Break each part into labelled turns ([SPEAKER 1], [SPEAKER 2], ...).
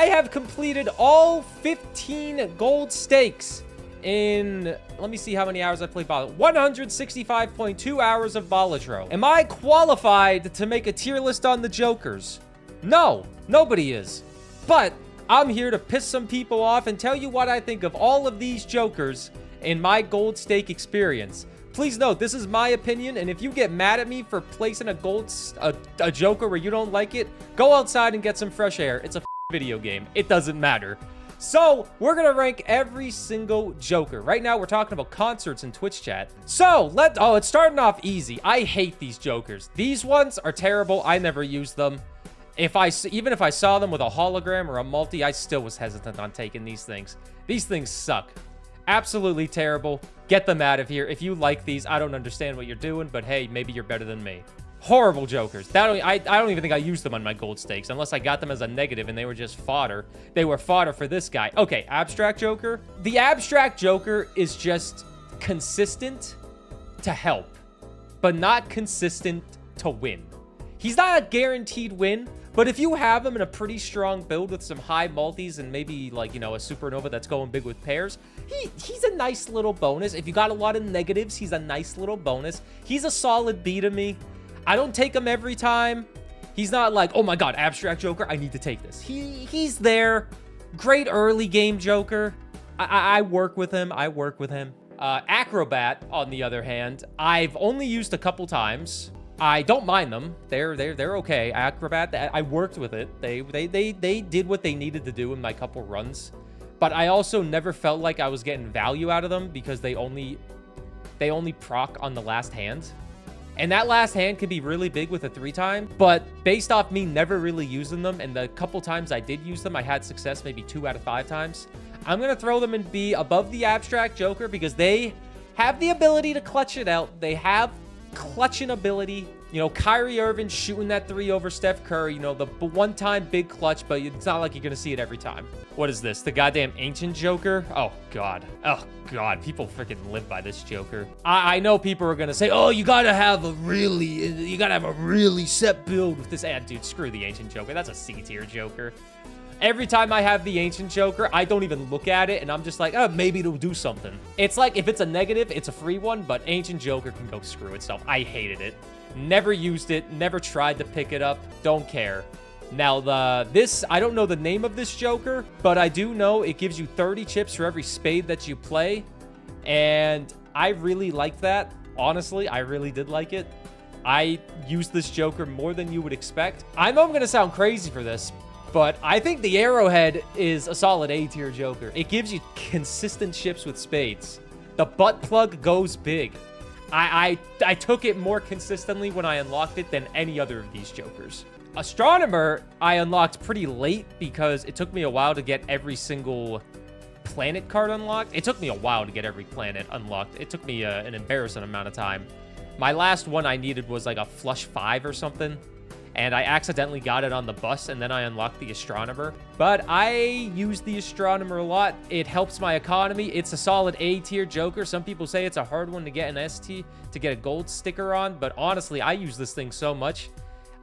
[SPEAKER 1] I have completed all 15 gold stakes in, let me see how many hours I played Balatro. 165.2 hours of Balatro. Am I qualified to make a tier list on the Jokers? No, nobody is. But I'm here to piss some people off and tell you what I think of all of these Jokers in my gold stake experience. Please note, this is my opinion, and if you get mad at me for placing a Joker where you don't like it, go outside and get some fresh air. It's a video game. It doesn't matter. So, we're gonna rank every single Joker. Right now, we're talking about concerts in Twitch chat. So, it's starting off easy. I hate these Jokers. These ones are terrible. I never use them. Even if I saw them with a hologram or a multi, I still was hesitant on taking these things. These things suck. Absolutely terrible. Get them out of here. If you like these, I don't understand what you're doing, but hey, maybe you're better than me. Horrible Jokers. I don't even think I used them on my gold stakes, unless I got them as a negative and they were just fodder. They were fodder for this guy. Okay, Abstract Joker. The Abstract Joker is just consistent to help, but not consistent to win. He's not a guaranteed win, but if you have him in a pretty strong build with some high multis and maybe, like, you know, a supernova that's going big with pairs, he's a nice little bonus. If you got a lot of negatives, he's a nice little bonus. He's a solid B to me. I don't take him every time. He's not like, oh my god, Abstract Joker, I need to take this. He's there. Great early game Joker. I work with him. Acrobat, on the other hand, I've only used a couple times. I don't mind them. They're okay. Acrobat, I worked with it. They did what they needed to do in my couple runs. But I also never felt like I was getting value out of them because they only proc on the last hand. And that last hand can be really big with a 3-time, but based off me never really using them, and the couple times I did use them, I had success maybe 2 out of 5 times. I'm going to throw them in B above the Abstract Joker because they have the ability to clutch it out. They have clutching ability. You know, Kyrie Irving shooting that 3 over Steph Curry, you know, the one-time big clutch, but it's not like you're going to see it every time. What is this? The goddamn Ancient Joker? Oh, God. Oh, God. People freaking live by this Joker. I know people are going to say, oh, you got to have a really set build with this ad. Dude, screw the Ancient Joker. That's a C-tier Joker. Every time I have the Ancient Joker, I don't even look at it, and I'm just like, oh, maybe it'll do something. It's like, if it's a negative, it's a free one, but Ancient Joker can go screw itself. I hated it. Never used it. Never tried to pick it up. Don't care. Now, I don't know the name of this Joker, but I do know it gives you 30 chips for every spade that you play, and I really liked that. Honestly, I really did like it. I used this Joker more than you would expect. I know I'm going to sound crazy for this, but I think the Arrowhead is a solid A-tier Joker. It gives you consistent chips with spades. The butt plug goes big. I took it more consistently when I unlocked it than any other of these Jokers. Astronomer, I unlocked pretty late because it took me a while to get every single planet card unlocked. It took me a while to get every planet unlocked. It took me an embarrassing amount of time. My last one I needed was like a flush 5 or something, and I accidentally got it on the bus, and then I unlocked the Astronomer. But I use the Astronomer a lot. It helps my economy. It's a solid A-tier Joker. Some people say it's a hard one to get an ST, to get a gold sticker on, but honestly, I use this thing so much.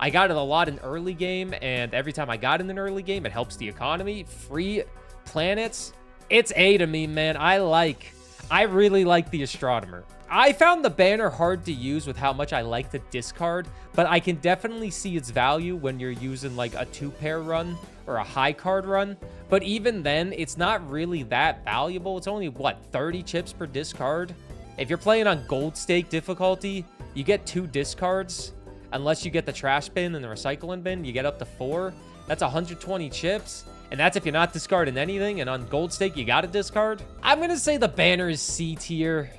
[SPEAKER 1] I got it a lot in early game, and every time I got in an early game, it helps the economy. Free planets. It's A to me, man. I really like the Astronomer. I found the banner hard to use with how much I like to discard, but I can definitely see its value when you're using like a 2-pair run or a high card run. But even then, it's not really that valuable. It's only, what, 30 chips per discard? If you're playing on gold stake difficulty, you get 2 discards. Unless you get the trash bin and the recycling bin, you get up to 4. That's 120 chips. And that's if you're not discarding anything. And on gold stake, you got to discard. I'm going to say the banner is C tier.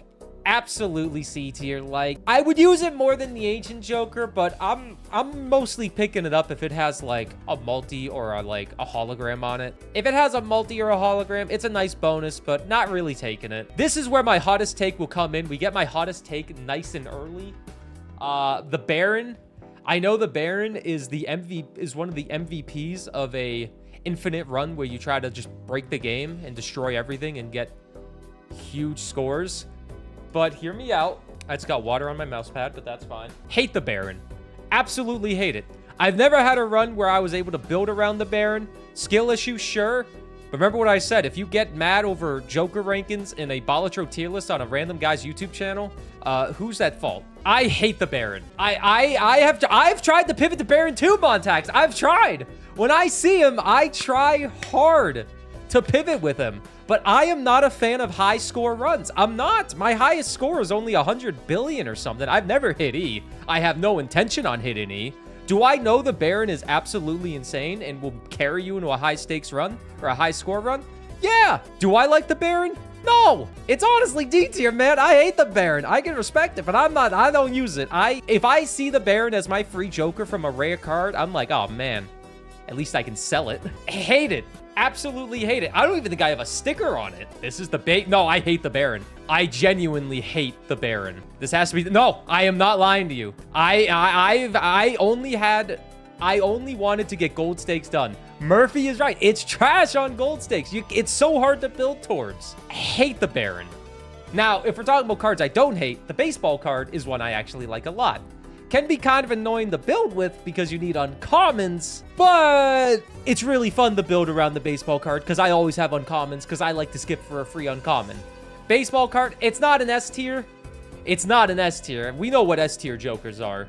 [SPEAKER 1] Absolutely C tier. Like, I would use it more than the Ancient Joker, but I'm mostly picking it up if it has like a multi or a hologram on it. If it has a multi or a hologram, it's a nice bonus, but not really taking it. This is where my hottest take will come in. We get my hottest take nice and early. The Baron. I know the Baron is one of the MVPs of a infinite run where you try to just break the game and destroy everything and get huge scores. But hear me out. I just got water on my mouse pad, but that's fine. Hate the Baron. Absolutely hate it. I've never had a run where I was able to build around the Baron. Skill issue, sure. But remember what I said. If you get mad over Joker rankings in a Balatro tier list on a random guy's YouTube channel, who's at fault? I hate the Baron. I've tried to pivot to Baron too, Montax. I've tried. When I see him, I try hard to pivot with him. But I am not a fan of high score runs. I'm not. My highest score is only 100 billion or something. I've never hit E. I have no intention on hitting E. Do I know the Baron is absolutely insane and will carry you into a high stakes run or a high score run? Yeah. Do I like the Baron? No. It's honestly D tier, man. I hate the Baron. I can respect it, but I don't use it. If I see the Baron as my free Joker from a rare card, I'm like, oh man, at least I can sell it. Hate it. Absolutely hate it. I don't even think I have a sticker on it. This is the bait. No, I hate the Baron. I genuinely hate the Baron. This has to be... No, I am not lying to you. I only wanted to get gold stakes done. Murphy is right. It's trash on gold stakes. It's so hard to build towards. I hate the Baron. Now, if we're talking about cards I don't hate, the baseball card is one I actually like a lot. Can be kind of annoying to build with because you need uncommons, but it's really fun to build around the baseball card because I always have uncommons because I like to skip for a free uncommon. Baseball card, it's not an S tier. It's not an S tier. We know what S tier Jokers are.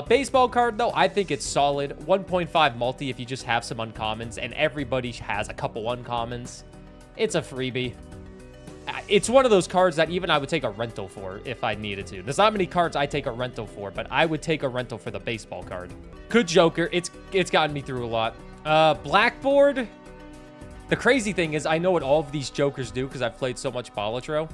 [SPEAKER 1] Baseball card, though, I think it's solid. 1.5 multi if you just have some uncommons, and everybody has a couple uncommons. It's a freebie. It's one of those cards that even I would take a rental for if I needed to. There's not many cards I take a rental for, but I would take a rental for the baseball card. Good Joker. It's gotten me through a lot. Blackboard. The crazy thing is I know what all of these Jokers do because I've played so much Balatro.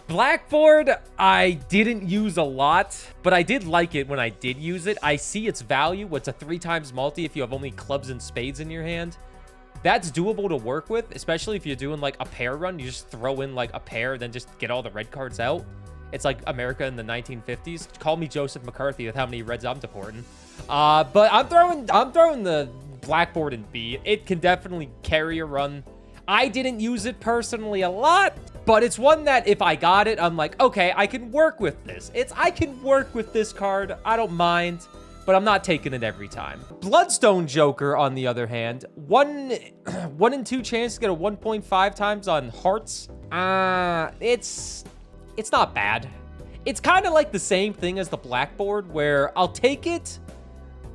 [SPEAKER 1] Blackboard, I didn't use a lot, but I did like it when I did use it. I see its value. What's a 3x multi if you have only clubs and spades in your hand? That's doable to work with, especially if you're doing like a pair run. You just throw in like a pair, then just get all the red cards out. It's like America in the 1950s. Call me Joseph McCarthy with how many reds I'm deporting. But I'm throwing the Blackboard in B. It can definitely carry a run. I didn't use it personally a lot, but it's one that if I got it, I'm like, okay, I can work with this. I can work with this card. I don't mind. But I'm not taking it every time. Bloodstone Joker, on the other hand, 1 in 2 chance to get a 1.5 times on hearts. It's not bad. It's kind of like the same thing as the Blackboard, where I'll take it,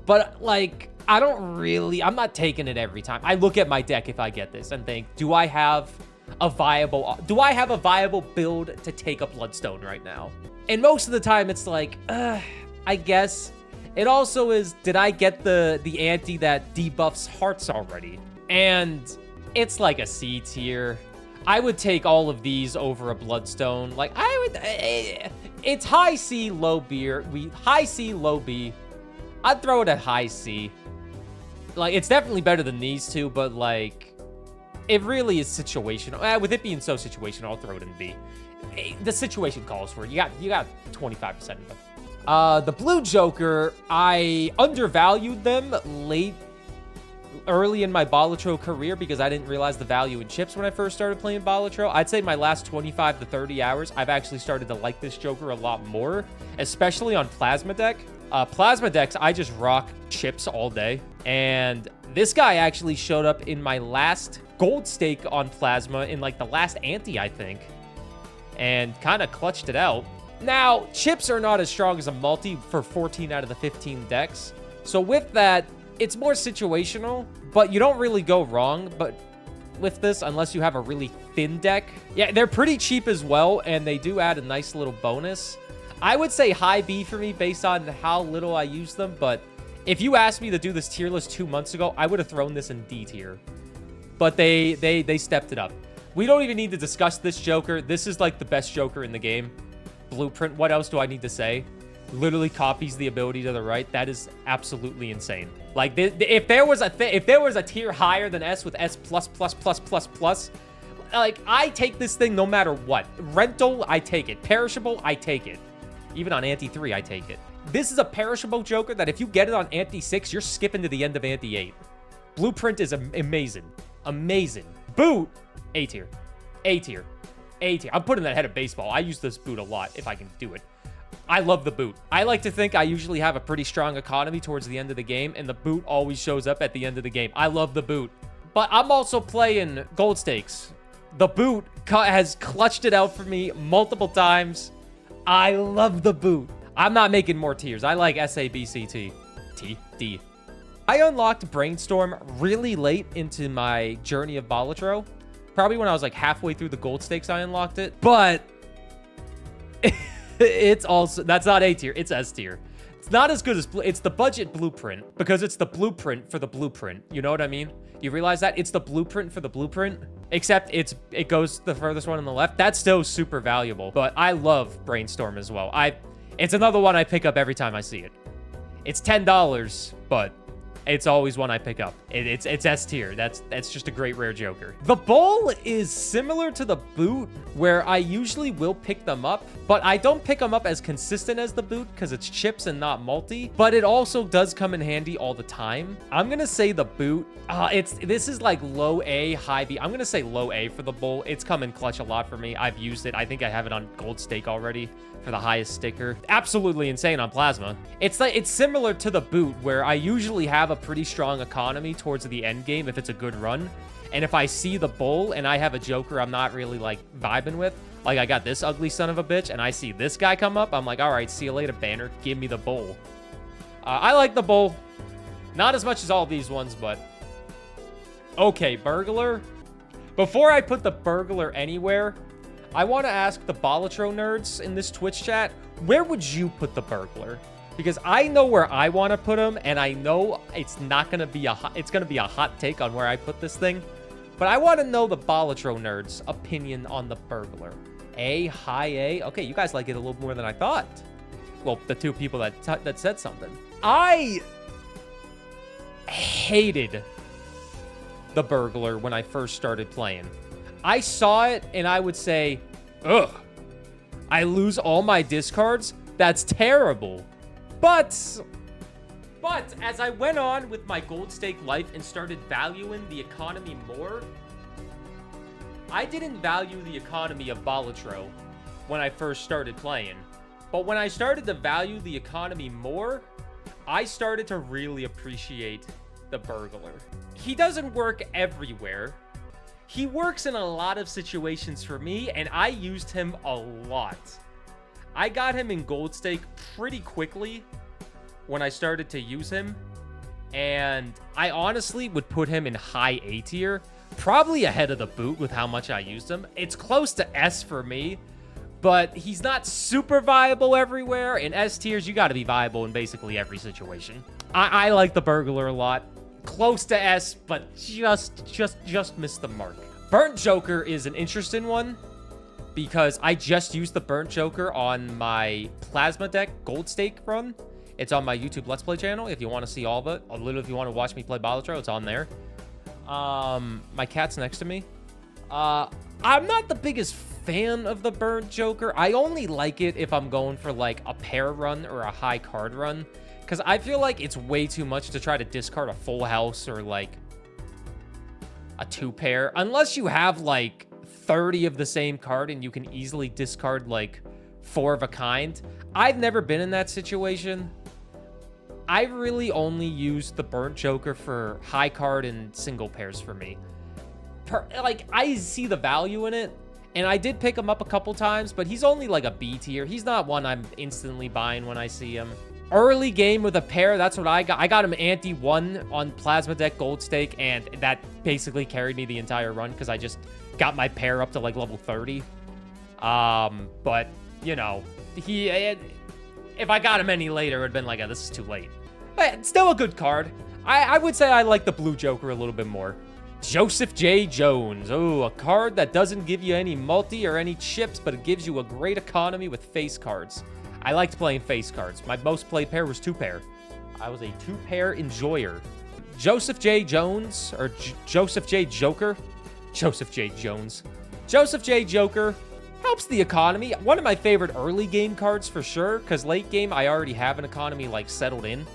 [SPEAKER 1] but like I'm not taking it every time. I look at my deck if I get this and think, do I have a viable build to take a Bloodstone right now? And most of the time, it's like, I guess. It also is, did I get the anti that debuffs hearts already? And it's like a C tier. I would take all of these over a Bloodstone. Like, it's high C, low B. High C, low B. I'd throw it at high C. Like, it's definitely better than these two, but like, it really is situational. With it being so situational, I'll throw it in B. The situation calls for it. You got 25% of them. The blue Joker, I undervalued them early in my Balatro career because I didn't realize the value in chips when I first started playing Balatro. I'd say my last 25 to 30 hours, I've actually started to like this Joker a lot more, especially on Plasma deck. Plasma decks, I just rock chips all day. And this guy actually showed up in my last gold stake on Plasma in like the last ante, I think, and kind of clutched it out. Now, chips are not as strong as a multi for 14 out of the 15 decks. So with that, it's more situational, but you don't really go wrong but with this unless you have a really thin deck. Yeah, they're pretty cheap as well, and they do add a nice little bonus. I would say high B for me based on how little I use them, but if you asked me to do this tier list 2 months ago, I would have thrown this in D tier. But they stepped it up. We don't even need to discuss this Joker. This is like the best Joker in the game. Blueprint, what else do I need to say? Literally copies the ability to the right. That is absolutely insane. Like, if there was a tier higher than S with S++++++, like, I take this thing no matter what. Rental, I take it. Perishable, I take it. Even on Ante 3, I take it. This is a perishable Joker that if you get it on Ante 6, you're skipping to the end of Ante 8. Blueprint is amazing. Amazing. Boot, A tier. A tier. A tier. I'm putting that ahead of baseball. I use this boot a lot if I can do it. I love the boot. I like to think I usually have a pretty strong economy towards the end of the game, and the boot always shows up at the end of the game. I love the boot. But I'm also playing gold stakes. The boot has clutched it out for me multiple times. I love the boot. I'm not making more tiers. I like SABCT. D. I unlocked Brainstorm really late into my journey of Balatro. Probably when I was like halfway through the gold stakes, I unlocked it. But it's also, that's not A tier, it's S tier. It's not as good as, it's the budget blueprint because it's the blueprint for the blueprint. You know what I mean? You realize that? It's the blueprint for the blueprint, except it goes the furthest one on the left. That's still super valuable, but I love Brainstorm as well. It's another one I pick up every time I see it. It's $10, but it's always one I pick up. It's S tier. That's just a great rare joker. The bowl is similar to the boot, where I usually will pick them up, but I don't pick them up as consistent as the boot because it's chips and not multi, but it also does come in handy all the time. I'm gonna say the boot. This is like low A, high B. I'm gonna say low A for the bowl. It's come in clutch a lot for me. I've used it. I think I have it on gold stake already for the highest sticker. Absolutely insane on plasma. It's similar to the boot, where I usually have a pretty strong economy towards the end game if it's a good run. And if I see the bull and I have a joker I'm not really like vibing with, like I got this ugly son of a bitch and I see this guy come up, I'm like, all right, see you later, banner. Give me the bull. I like the bull. Not as much as all these ones, but okay, burglar. Before I put the burglar anywhere, I want to ask the Balatro nerds in this Twitch chat, where would you put the burglar? Because I know where I want to put him, and I know it's not going to be it's going to be a hot take on where I put this thing. But I want to know the Balatro nerds' opinion on the burglar. A, high A. Okay, you guys like it a little more than I thought. Well, the two people that said something. I hated the burglar when I first started playing. I saw it and I would say, ugh, I lose all my discards? That's terrible. But as I went on with my gold stake life and started valuing the economy more, I didn't value the economy of Balatro when I first started playing. But when I started to value the economy more, I started to really appreciate the burglar. He doesn't work everywhere. He works in a lot of situations for me, and I used him a lot. I got him in gold stake pretty quickly when I started to use him, and I honestly would put him in high A tier, probably ahead of the boot with how much I used him. It's close to S for me, but he's not super viable everywhere. In S tiers, you got to be viable in basically every situation. I like the burglar a lot. Close to S, but just missed the mark. Burnt Joker is an interesting one because I just used the Burnt Joker on my Plasma deck gold stake run. It's on my YouTube Let's Play channel if you want to see all of it. A little if you want to watch me play Balatro, it's on there. My cat's next to me. I'm not the biggest fan of the Burnt Joker. I only like it if I'm going for like a pair run or a high card run. Because I feel like it's way too much to try to discard a full house or, like, a 2-pair. Unless you have, like, 30 of the same card and you can easily discard, like, 4 of a kind. I've never been in that situation. I really only use the Burnt Joker for high card and single pairs for me. Like, I see the value in it. And I did pick him up a couple times, but he's only, like, a B tier. He's not one I'm instantly buying when I see him. Early game with a pair, that's what I got. I got him ante 1 on Plasma deck gold stake, and that basically carried me the entire run because I just got my pair up to like level 30. But you know, if I got him any later, it would have been like, oh, this is too late. But still a good card. I would say I like the blue Joker a little bit more. Joseph J. Jones. Oh, a card that doesn't give you any multi or any chips, but it gives you a great economy with face cards. I liked playing face cards. My most played pair was 2-pair. I was a 2-pair enjoyer. Joseph J. Jones, or Joseph J. Joker. Joseph J. Jones. Joseph J. Joker helps the economy. One of my favorite early game cards for sure, because late game, I already have an economy, like, settled in.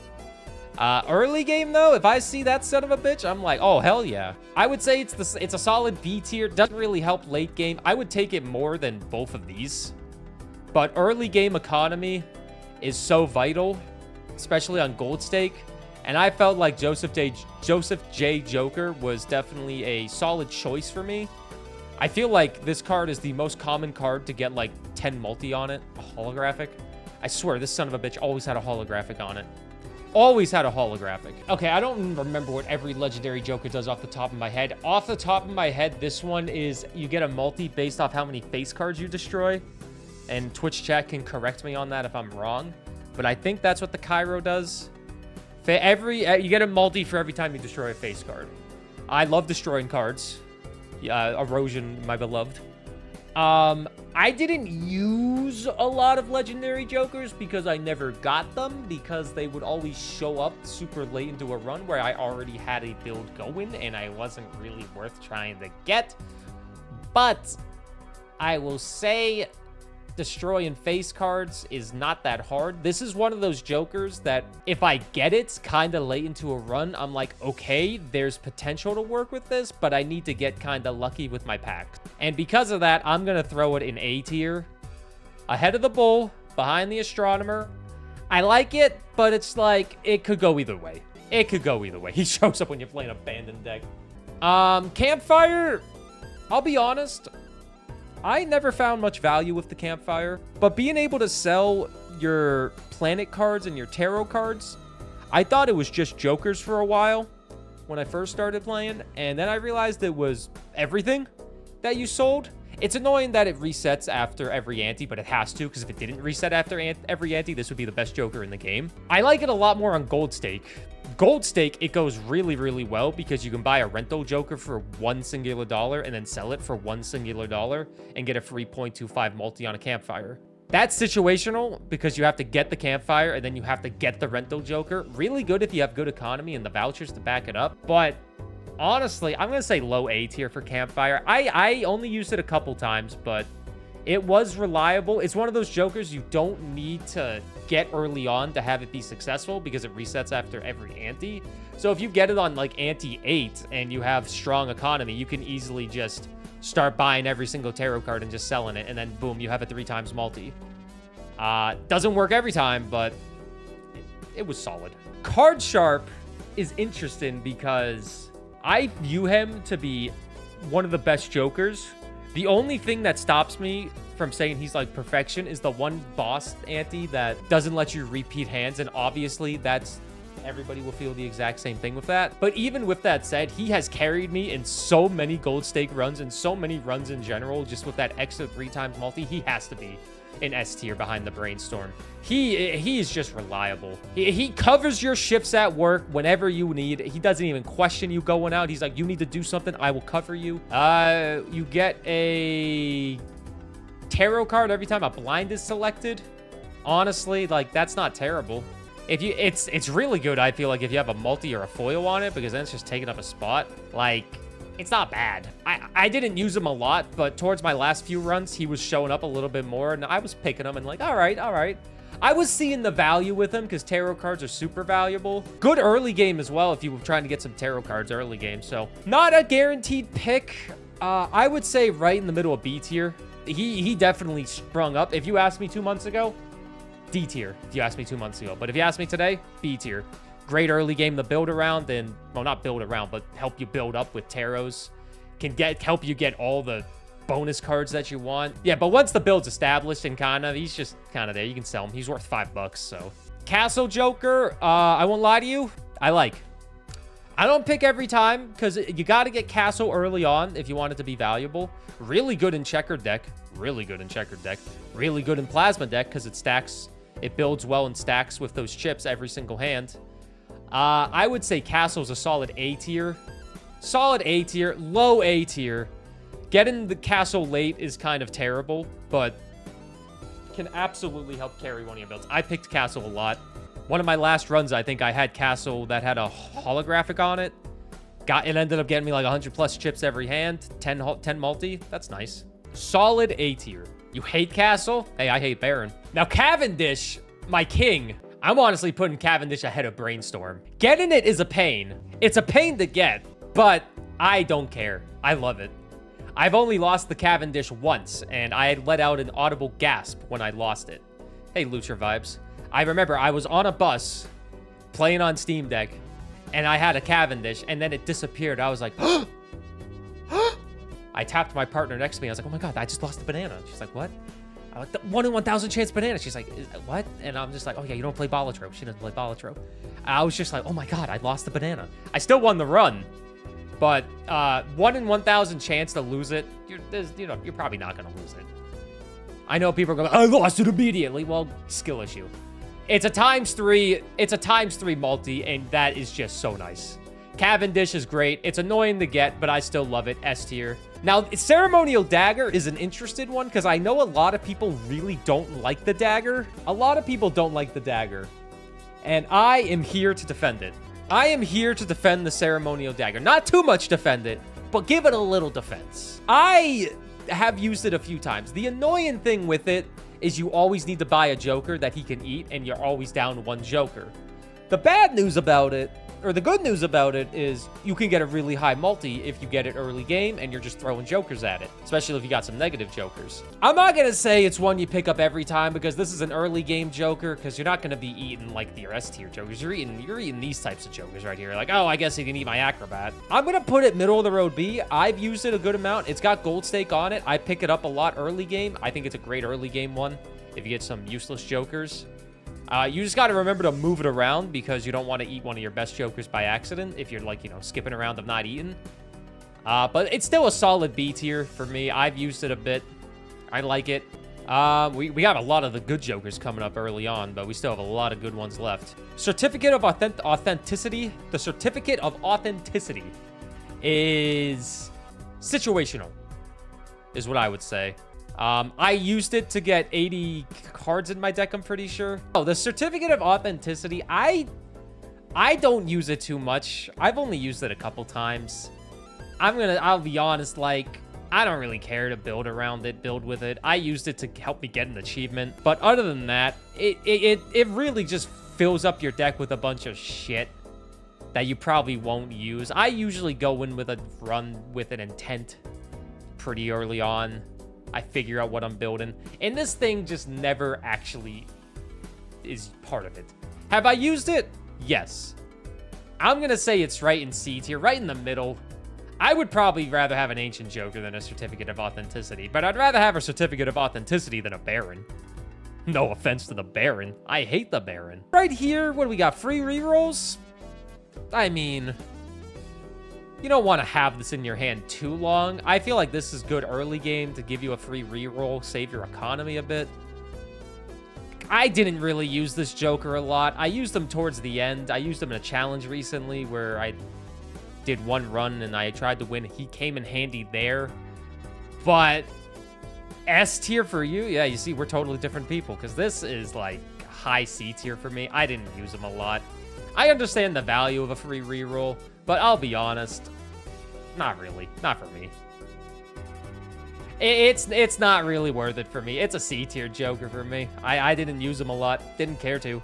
[SPEAKER 1] Early game, though, if I see that son of a bitch, I'm like, oh, hell yeah. I would say it's a solid B tier. Doesn't really help late game. I would take it more than both of these. But early game economy, is so vital, especially on gold stake. And I felt like Joseph J. Joker was definitely a solid choice for me. I feel like this card is the most common card to get like 10 multi on it. A holographic. I swear, this son of a bitch always had a holographic on it. Always had a holographic. Okay, I don't remember what every legendary Joker does off the top of my head. Off the top of my head, this one is you get a multi based off how many face cards you destroy. And Twitch chat can correct me on that if I'm wrong. But I think that's what the Cairo does. You get a multi for every time you destroy a face card. I love destroying cards. Erosion, my beloved. I didn't use a lot of legendary Jokers because I never got them, because they would always show up super late into a run where I already had a build going and I wasn't really worth trying to get. But I will say destroying face cards is not that hard. This is one of those Jokers that if I get it kind of late into a run, I'm like, okay, there's potential to work with this, but I need to get kind of lucky with my packs. And because of that, I'm going to throw it in A tier. Ahead of the Bull, behind the Astronomer. I like it, but it's like, it could go either way. It could go either way. He shows up when you're playing Abandoned deck. Campfire, I'll be honest, I never found much value with the Campfire, but being able to sell your planet cards and your tarot cards, I thought it was just Jokers for a while when I first started playing, and then I realized it was everything that you sold. It's annoying that it resets after every ante, but it has to, because if it didn't reset after every ante, this would be the best Joker in the game. I like it a lot more on gold stake. Gold stake, it goes really, really well because you can buy a rental Joker for $1 singular and then sell it for $1 singular and get a free 0.25 multi on a Campfire. That's situational because you have to get the Campfire and then you have to get the rental Joker. Really good if you have good economy and the vouchers to back it up. But honestly, I'm going to say low A tier for Campfire. I only used it a couple times, but it was reliable. It's one of those Jokers you don't need to get early on to have it be successful because it resets after every ante. So if you get it on like ante 8 and you have strong economy, you can easily just start buying every single tarot card and just selling it, and then boom, you have a 3 times multi. Doesn't work every time, but it was solid. Card Sharp is interesting because I view him to be one of the best Jokers. The only thing that stops me from saying he's like perfection is the one boss ante that doesn't let you repeat hands, and obviously everybody will feel the exact same thing with that. But even with that said, he has carried me in so many gold stake runs and so many runs in general, just with that extra 3 times multi. He has to be in S tier behind the Brainstorm. He is just reliable. He covers your shifts at work whenever you need. He doesn't even question you going out. He's like, you need to do something, I will cover you. You get a tarot card every time a blind is selected. Honestly, like, that's not terrible. It's really good, I feel like, if you have a multi or a foil on it, because then it's just taking up a spot. Like, it's not bad. I didn't use him a lot, but towards my last few runs, he was showing up a little bit more, and I was picking him and like, all right. I was seeing the value with him because tarot cards are super valuable. Good early game as well if you were trying to get some tarot cards early game. So not a guaranteed pick. I would say right in the middle of B tier. He definitely sprung up. If you asked me 2 months ago, D tier. If you asked me 2 months ago. But if you asked me today, B tier. Great early game to build around, and, well, not build around, but help you build up with tarots. Can help you get all the bonus cards that you want. Yeah, but once the build's established and he's just kind of there. You can sell him. He's worth $5, so. Castle Joker, I won't lie to you, I like. I don't pick every time because you got to get Castle early on if you want it to be valuable. Really good in checkered deck. Really good in checkered deck. Really good in plasma deck because it stacks. It builds well and stacks with those chips every single hand. I would say Castle's a solid A tier. Solid A tier. Low A tier. Getting the Castle late is kind of terrible, but can absolutely help carry one of your builds. I picked Castle a lot. One of my last runs, I think I had Castle that had a holographic on it. It ended up getting me like 100 plus chips every hand. 10 multi. That's nice. Solid A tier. You hate Castle? Hey, I hate Baron. Now, Cavendish, my king. I'm honestly putting Cavendish ahead of Brainstorm. Getting it is a pain. It's a pain to get, but I don't care. I love it. I've only lost the Cavendish once, and I had let out an audible gasp when I lost it. Hey, Lucha Vibes. I remember I was on a bus playing on Steam Deck, and I had a Cavendish, and then it disappeared. I was like, I tapped my partner next to me. I was like, oh my God, I just lost the banana. She's like, what? I'm like, the 1 in 1,000 chance banana. She's like, what? And I'm just like, oh yeah, you don't play Balatro. She doesn't play Balatro. I was just like, oh my God, I lost the banana. I still won the run, but 1 in 1,000 chance to lose it. You're probably not gonna lose it. I know people are going, I lost it immediately. Well, skill issue. It's a ×3. It's a ×3 multi, and that is just so nice. Cavendish is great. It's annoying to get, but I still love it. S tier. Now, Ceremonial Dagger is an interesting one because I know a lot of people really don't like the dagger. A lot of people don't like the dagger. And I am here to defend it. I am here to defend the Ceremonial Dagger. Not too much defend it, but give it a little defense. I have used it a few times. The annoying thing with it is you always need to buy a Joker that he can eat, and you're always down 1 Joker. The bad news about it, or the good news about it, is you can get a really high multi if you get it early game and you're just throwing Jokers at it, especially if you got some negative Jokers. I'm not going to say it's one you pick up every time because this is an early game Joker, because you're not going to be eating like the S tier Jokers. You're eating these types of Jokers right here. Like, oh, I guess he can eat my Acrobat. I'm going to put it middle of the road B. I've used it a good amount. It's got gold stake on it. I pick it up a lot early game. I think it's a great early game one if you get some useless Jokers. You just got to remember to move it around because you don't want to eat one of your best Jokers by accident if you're, like, skipping around of not eating. But it's still a solid B tier for me. I've used it a bit. I like it. We have a lot of the good Jokers coming up early on, but we still have a lot of good ones left. Certificate of Authenticity. The Certificate of Authenticity is situational, is what I would say. I used it to get 80 cards in my deck, I'm pretty sure. Oh, the Certificate of Authenticity, I don't use it too much. I've only used it a couple times. I'll be honest, like, I don't really care to build around it, build with it. I used it to help me get an achievement. But other than that, it really just fills up your deck with a bunch of shit that you probably won't use. I usually go in with a run with an intent pretty early on. I figure out what I'm building. And this thing just never actually is part of it. Have I used it? Yes. I'm going to say it's right in C tier, right in the middle. I would probably rather have an Ancient Joker than a Certificate of Authenticity, but I'd rather have a Certificate of Authenticity than a Baron. No offense to the Baron. I hate the Baron. Right here, what do we got? Free rerolls? I mean, you don't want to have this in your hand too long. I feel like this is good early game to give you a free reroll, save your economy a bit. I didn't really use this Joker a lot. I used him towards the end. I used him in a challenge recently where I did 1 run and I tried to win. He came in handy there. But S tier for you? Yeah, you see, we're totally different people because this is like high C tier for me. I didn't use him a lot. I understand the value of a free reroll, but I'll be honest, not really. Not for me. It's not really worth it for me. It's a C tier Joker for me. I didn't use him a lot. Didn't care to.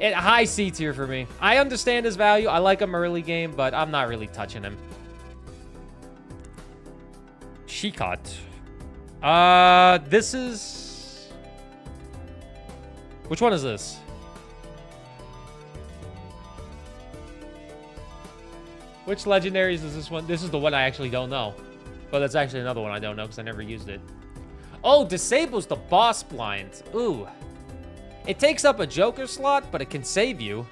[SPEAKER 1] High C tier for me. I understand his value. I like him early game, but I'm not really touching him. Shikot. This is... Which one is this? Which legendaries is this one? This is the one I actually don't know. But that's actually another one I don't know because I never used it. Oh, disables the boss blind. Ooh. It takes up a Joker slot, but it can save you.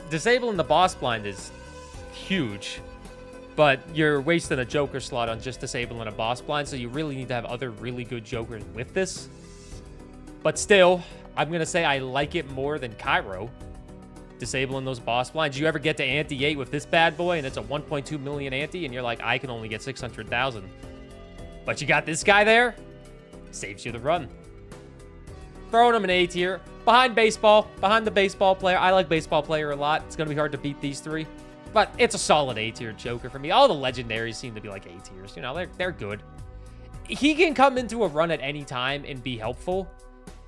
[SPEAKER 1] Disabling the boss blind is huge. But you're wasting a Joker slot on just disabling a boss blind, so you really need to have other really good Jokers with this. But still, I'm going to say I like it more than Cairo. Disabling those boss blinds. You ever get to ante 8 with this bad boy and it's a 1.2 million ante and you're like, I can only get 600,000. But you got this guy there, saves you the run. Throwing him an A tier. Behind baseball, behind the baseball player. I like baseball player a lot. It's going to be hard to beat these 3. But it's a solid A tier Joker for me. All the legendaries seem to be like A tiers. You know, they're good. He can come into a run at any time and be helpful.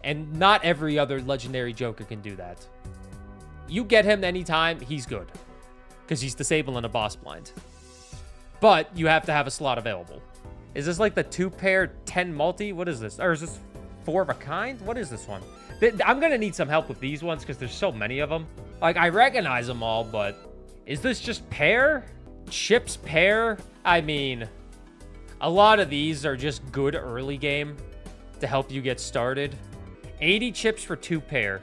[SPEAKER 1] And not every other legendary Joker can do that. You get him anytime, he's good. Because he's disabling a boss blind. But you have to have a slot available. Is this like the 2-pair 10 multi? What is this? Or is this Four of a kind? What is this one? I'm gonna need some help with these ones because there's so many of them. Like, I recognize them all, but is this just pair? Chips pair? I mean, a lot of these are just good early game to help you get started. 80 chips for 2 pair.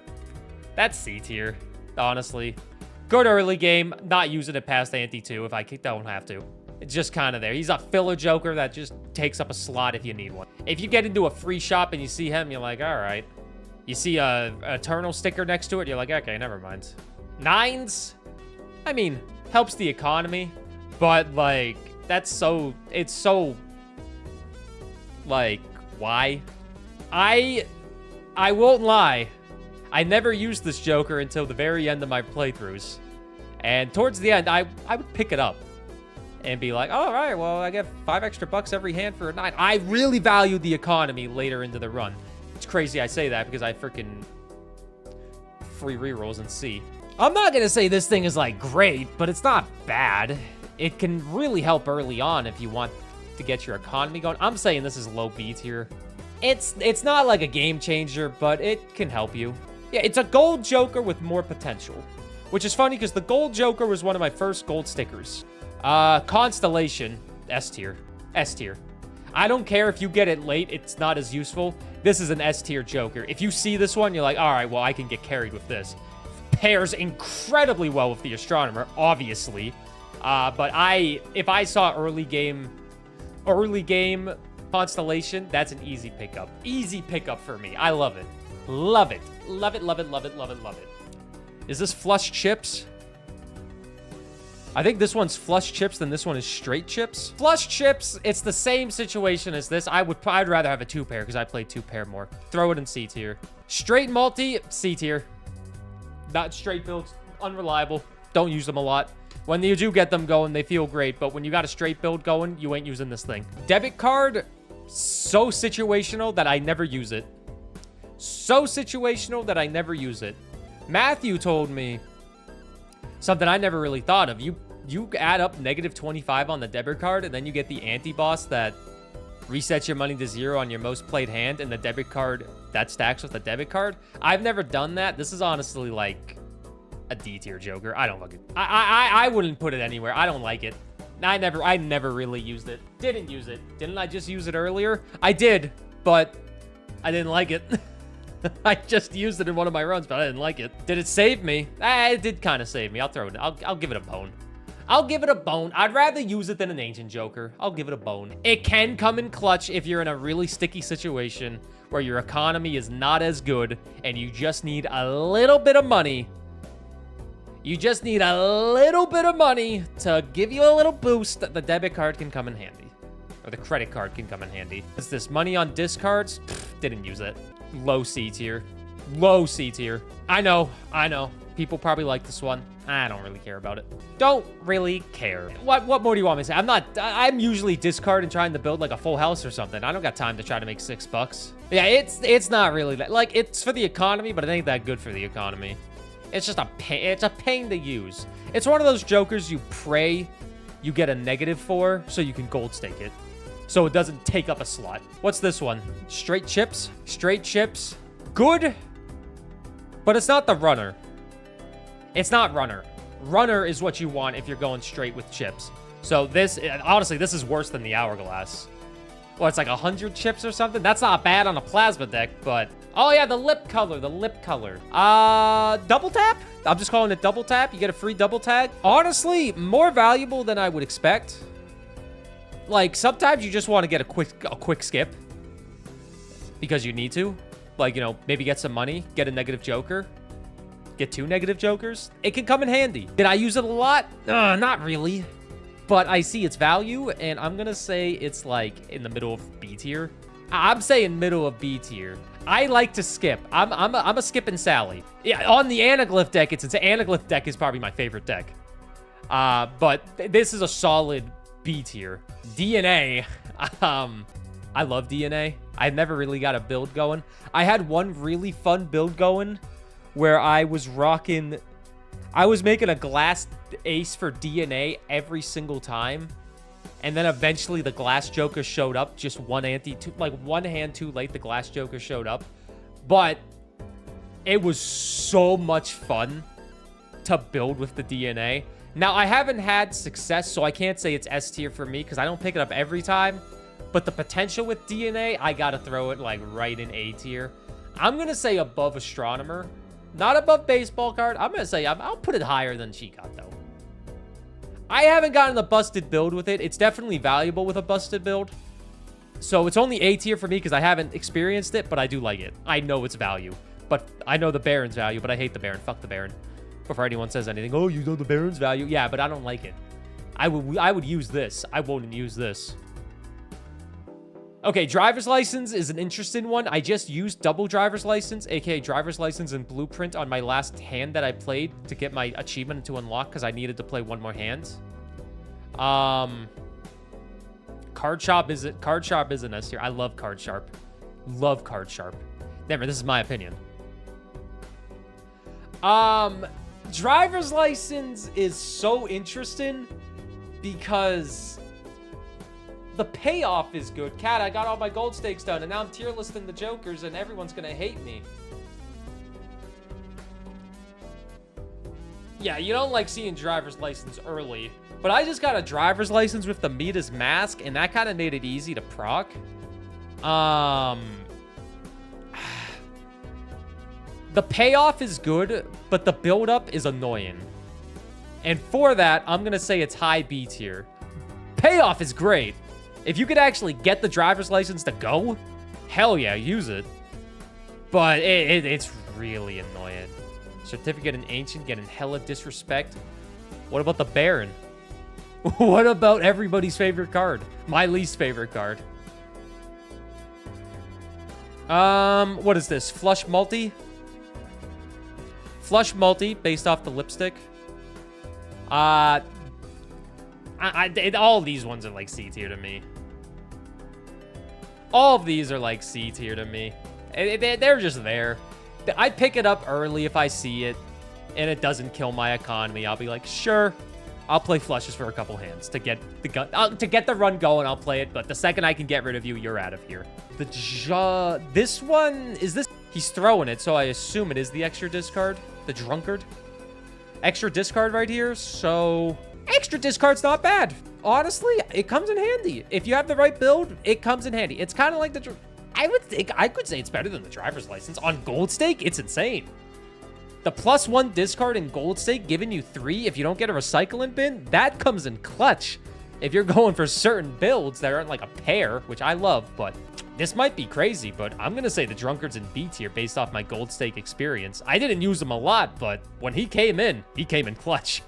[SPEAKER 1] That's C tier, honestly. Good early game, not using it past ante 2 if I don't have to. It's just kind of there. He's a filler joker that just takes up a slot if you need one. If you get into a free shop and you see him, you're like, all right. You see a Eternal sticker next to it, you're like, okay, never mind. 9s, I mean, helps the economy, but like, it's so, like, why? I won't lie. I never used this joker until the very end of my playthroughs. And towards the end, I would pick it up and be like, all right, well, I get $5 extra every hand for a 9. I really valued the economy later into the run. It's crazy I say that because I freaking free rerolls in C. I'm not going to say this thing is like great, but it's not bad. It can really help early on if you want to get your economy going. I'm saying this is low B tier. It's not like a game changer, but it can help you. Yeah, it's a gold joker with more potential, which is funny because the gold joker was one of my first gold stickers. Constellation, S tier. S tier. I don't care if you get it late, it's not as useful. This is an S tier joker. If you see this one, you're like, all right, well, I can get carried with this. Pairs incredibly well with the astronomer, obviously. But if I saw early game Constellation, that's an easy pickup. Easy pickup for me. I love it. Love it. Love it, love it, love it, love it, love it. Is this flush chips? I think this one's flush chips, then this one is straight chips. Flush chips, it's the same situation as this. I'd rather have a 2 pair because I play 2 pair more. Throw it in C tier. Straight multi, C tier. Not straight builds, unreliable. Don't use them a lot. When you do get them going, they feel great, but when you got a straight build going, you ain't using this thing. Debit card, so situational that I never use it. So situational that I never use it. Matthew told me something I never really thought of. You add up -25 on the debit card, and then you get the anti-boss that resets your money to 0 on your most played hand, and the debit card that stacks with the debit card. I've never done that. This is honestly like a D tier joker. I don't like it. I wouldn't put it anywhere. I don't like it. I never really used it. Didn't use it. Didn't I just use it earlier? I did, but I didn't like it. I just used it in one of my runs, but I didn't like it. Did it save me? It did kind of save me. I'll throw it. I'll give it a bone. I'll give it a bone. I'd rather use it than an ancient joker. I'll give it a bone. It can come in clutch if you're in a really sticky situation where your economy is not as good and you just need a little bit of money. You just need a little bit of money to give you a little boost. The debit card can come in handy. Or the credit card can come in handy. Is this money on discards? Didn't use it. Low C tier. Low C tier. I know. People probably like this one. I don't really care about it. Don't really care. What more do you want me to say? I'm usually discarding trying to build like a full house or something. I don't got time to try to make $6. Yeah, it's not really that. Like, it's for the economy, but it ain't that good for the economy. It's just a pain. It's a pain to use. It's one of those jokers you pray you get a negative for so you can gold stake it. So it doesn't take up a slot. What's this one? Straight chips? Straight chips. Good, but it's not the runner. It's not runner. Runner is what you want if you're going straight with chips. So this, honestly, this is worse than the hourglass. Well, it's like 100 chips or something. That's not bad on a plasma deck, but... Oh, yeah, the lip color, double tap? I'm just calling it double tap. You get a free double tag. Honestly, more valuable than I would expect. Like, sometimes you just want to get a quick skip. Because you need to. Like, you know, maybe get some money, get a negative joker. Get 2 negative jokers. It can come in handy. Did I use it a lot? Not really. But I see its value, and I'm going to say it's, like, in the middle of B tier. I'm saying middle of B tier. I like to skip. I'm a skipping Sally. Yeah, on the Anaglyph deck, Anaglyph deck is probably my favorite deck. But this is a solid B tier. DNA. I love DNA. I've never really got a build going. I had one really fun build going where I was making a glass ace for DNA every single time. And then eventually the Glass Joker showed up. Just one hand too late, the Glass Joker showed up. But it was so much fun to build with the DNA. Now, I haven't had success, so I can't say it's S tier for me because I don't pick it up every time. But the potential with DNA, I gotta throw it like right in A tier. I'm gonna say above Astronomer. Not above Baseball Card. I'm gonna say I'll put it higher than she got, though. I haven't gotten a busted build with it. It's definitely valuable with a busted build. So it's only A tier for me because I haven't experienced it, but I do like it. I know its value. But I know the Baron's value, but I hate the Baron. Fuck the Baron. Before anyone says anything, oh, you know the Baron's value. Yeah, but I don't like it. I would use this. I wouldn't use this. Okay, driver's license is an interesting one. I just used double driver's license, aka driver's license and blueprint on my last hand that I played to get my achievement to unlock because I needed to play one more hand. Card Sharp isn't S tier. I love Card Sharp. Love Card Sharp. Never, this is my opinion. Driver's license is so interesting because the payoff is good. Cat, I got all my gold stakes done, and now I'm tier listing the Jokers, and everyone's gonna hate me. Yeah, you don't like seeing driver's license early, but I just got a driver's license with the Midas mask, and that kind of made it easy to proc. The payoff is good, but the build-up is annoying. And for that, I'm gonna say it's high B tier. Payoff is great. If you could actually get the driver's license to go, hell yeah, use it. But it's really annoying. Certificate in Ancient getting hella disrespect. What about the Baron? What about everybody's favorite card? My least favorite card. What is this? Flush multi? Flush multi based off the lipstick. All these ones are like C tier to me. All of these are like C tier to me. They're just there. I pick it up early if I see it, and it doesn't kill my economy. I'll be like, sure, I'll play flushes for a couple hands to get the gun, to get the run going. I'll play it, but the second I can get rid of you, you're out of here. This one is this. He's throwing it, so I assume it is the extra discard, the drunkard. Extra discard right here, so extra discard's not bad. Honestly, it comes in handy. If you have the right build, it comes in handy. It's kind of like the... I could say it's better than the driver's license. On gold stake, it's insane. The +1 discard in gold stake giving you 3 if you don't get a recycling bin, that comes in clutch. If you're going for certain builds that aren't like a pair, which I love, but this might be crazy, but I'm going to say the drunkard's in B tier based off my gold stake experience. I didn't use him a lot, but when he came in clutch.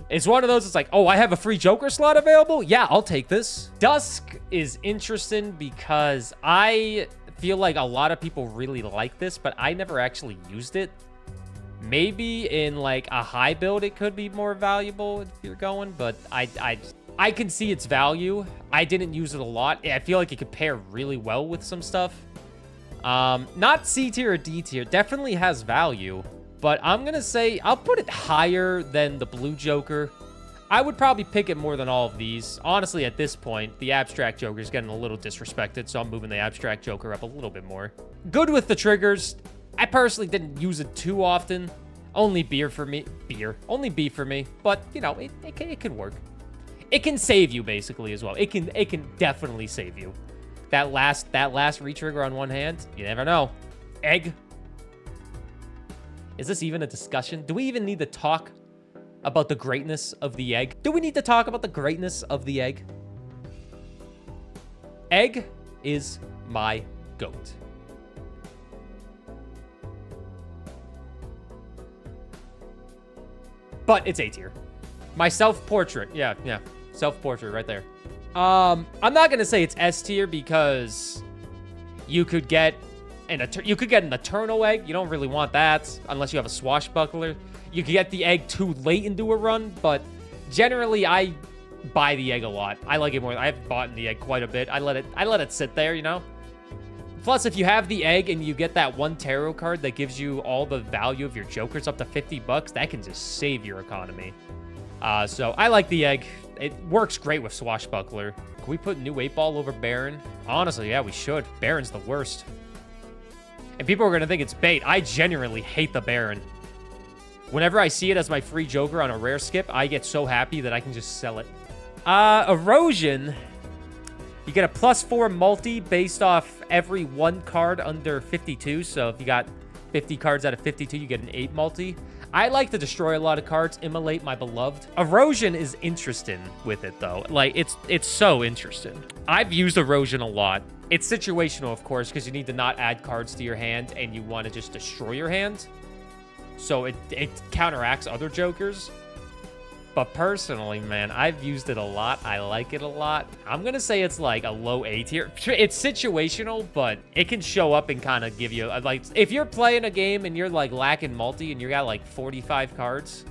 [SPEAKER 1] It's one of those, it's like, oh, I have a free Joker slot available? Yeah, I'll take this. Dusk is interesting because I feel like a lot of people really like this, but I never actually used it. Maybe in like a high build, it could be more valuable if you're going, but I can see its value. I didn't use it a lot. I feel like it could pair really well with some stuff. Not C tier or D tier, definitely has value. But I'm going to say I'll put it higher than the Blue Joker. I would probably pick it more than all of these. Honestly, at this point, the Abstract Joker is getting a little disrespected, so I'm moving the Abstract Joker up a little bit more. Good with the triggers. I personally didn't use it too often. Only beer for me. Only B for me. But, you know, it can work. It can save you, basically, as well. It can definitely save you. That last retrigger on one hand, you never know. Egg. Is this even a discussion? Do we even need to talk about the greatness of the egg? Do we need to talk about the greatness of the egg? Egg is my GOAT. But it's A tier. My self-portrait. Yeah. Self-portrait right there. I'm not going to say it's S tier because you could get an Eternal Egg. You don't really want that unless you have a Swashbuckler. You could get the egg too late into a run, but generally I buy the egg a lot. I like it more. I've bought the egg quite a bit. I let it sit there, you know? Plus, if you have the egg and you get that one tarot card that gives you all the value of your Jokers up to $50, that can just save your economy. So I like the egg. It works great with Swashbuckler. Can we put new 8-ball over Baron? Honestly, yeah, we should. Baron's the worst. And people are going to think it's bait. I genuinely hate the Baron. Whenever I see it as my free Joker on a rare skip, I get so happy that I can just sell it. Erosion. You get a +4 multi based off every 1 card under 52. So if you got 50 cards out of 52, you get an 8 multi. I like to destroy a lot of cards, immolate my beloved. Erosion is interesting with it, though. Like, it's so interesting. I've used Erosion a lot. It's situational, of course, because you need to not add cards to your hand, and you want to just destroy your hand. So it counteracts other Jokers. But personally, man, I've used it a lot. I like it a lot. I'm going to say it's like a low A tier. It's situational, but it can show up and kind of give you, like, if you're playing a game and you're like lacking multi and you got like 45 cards,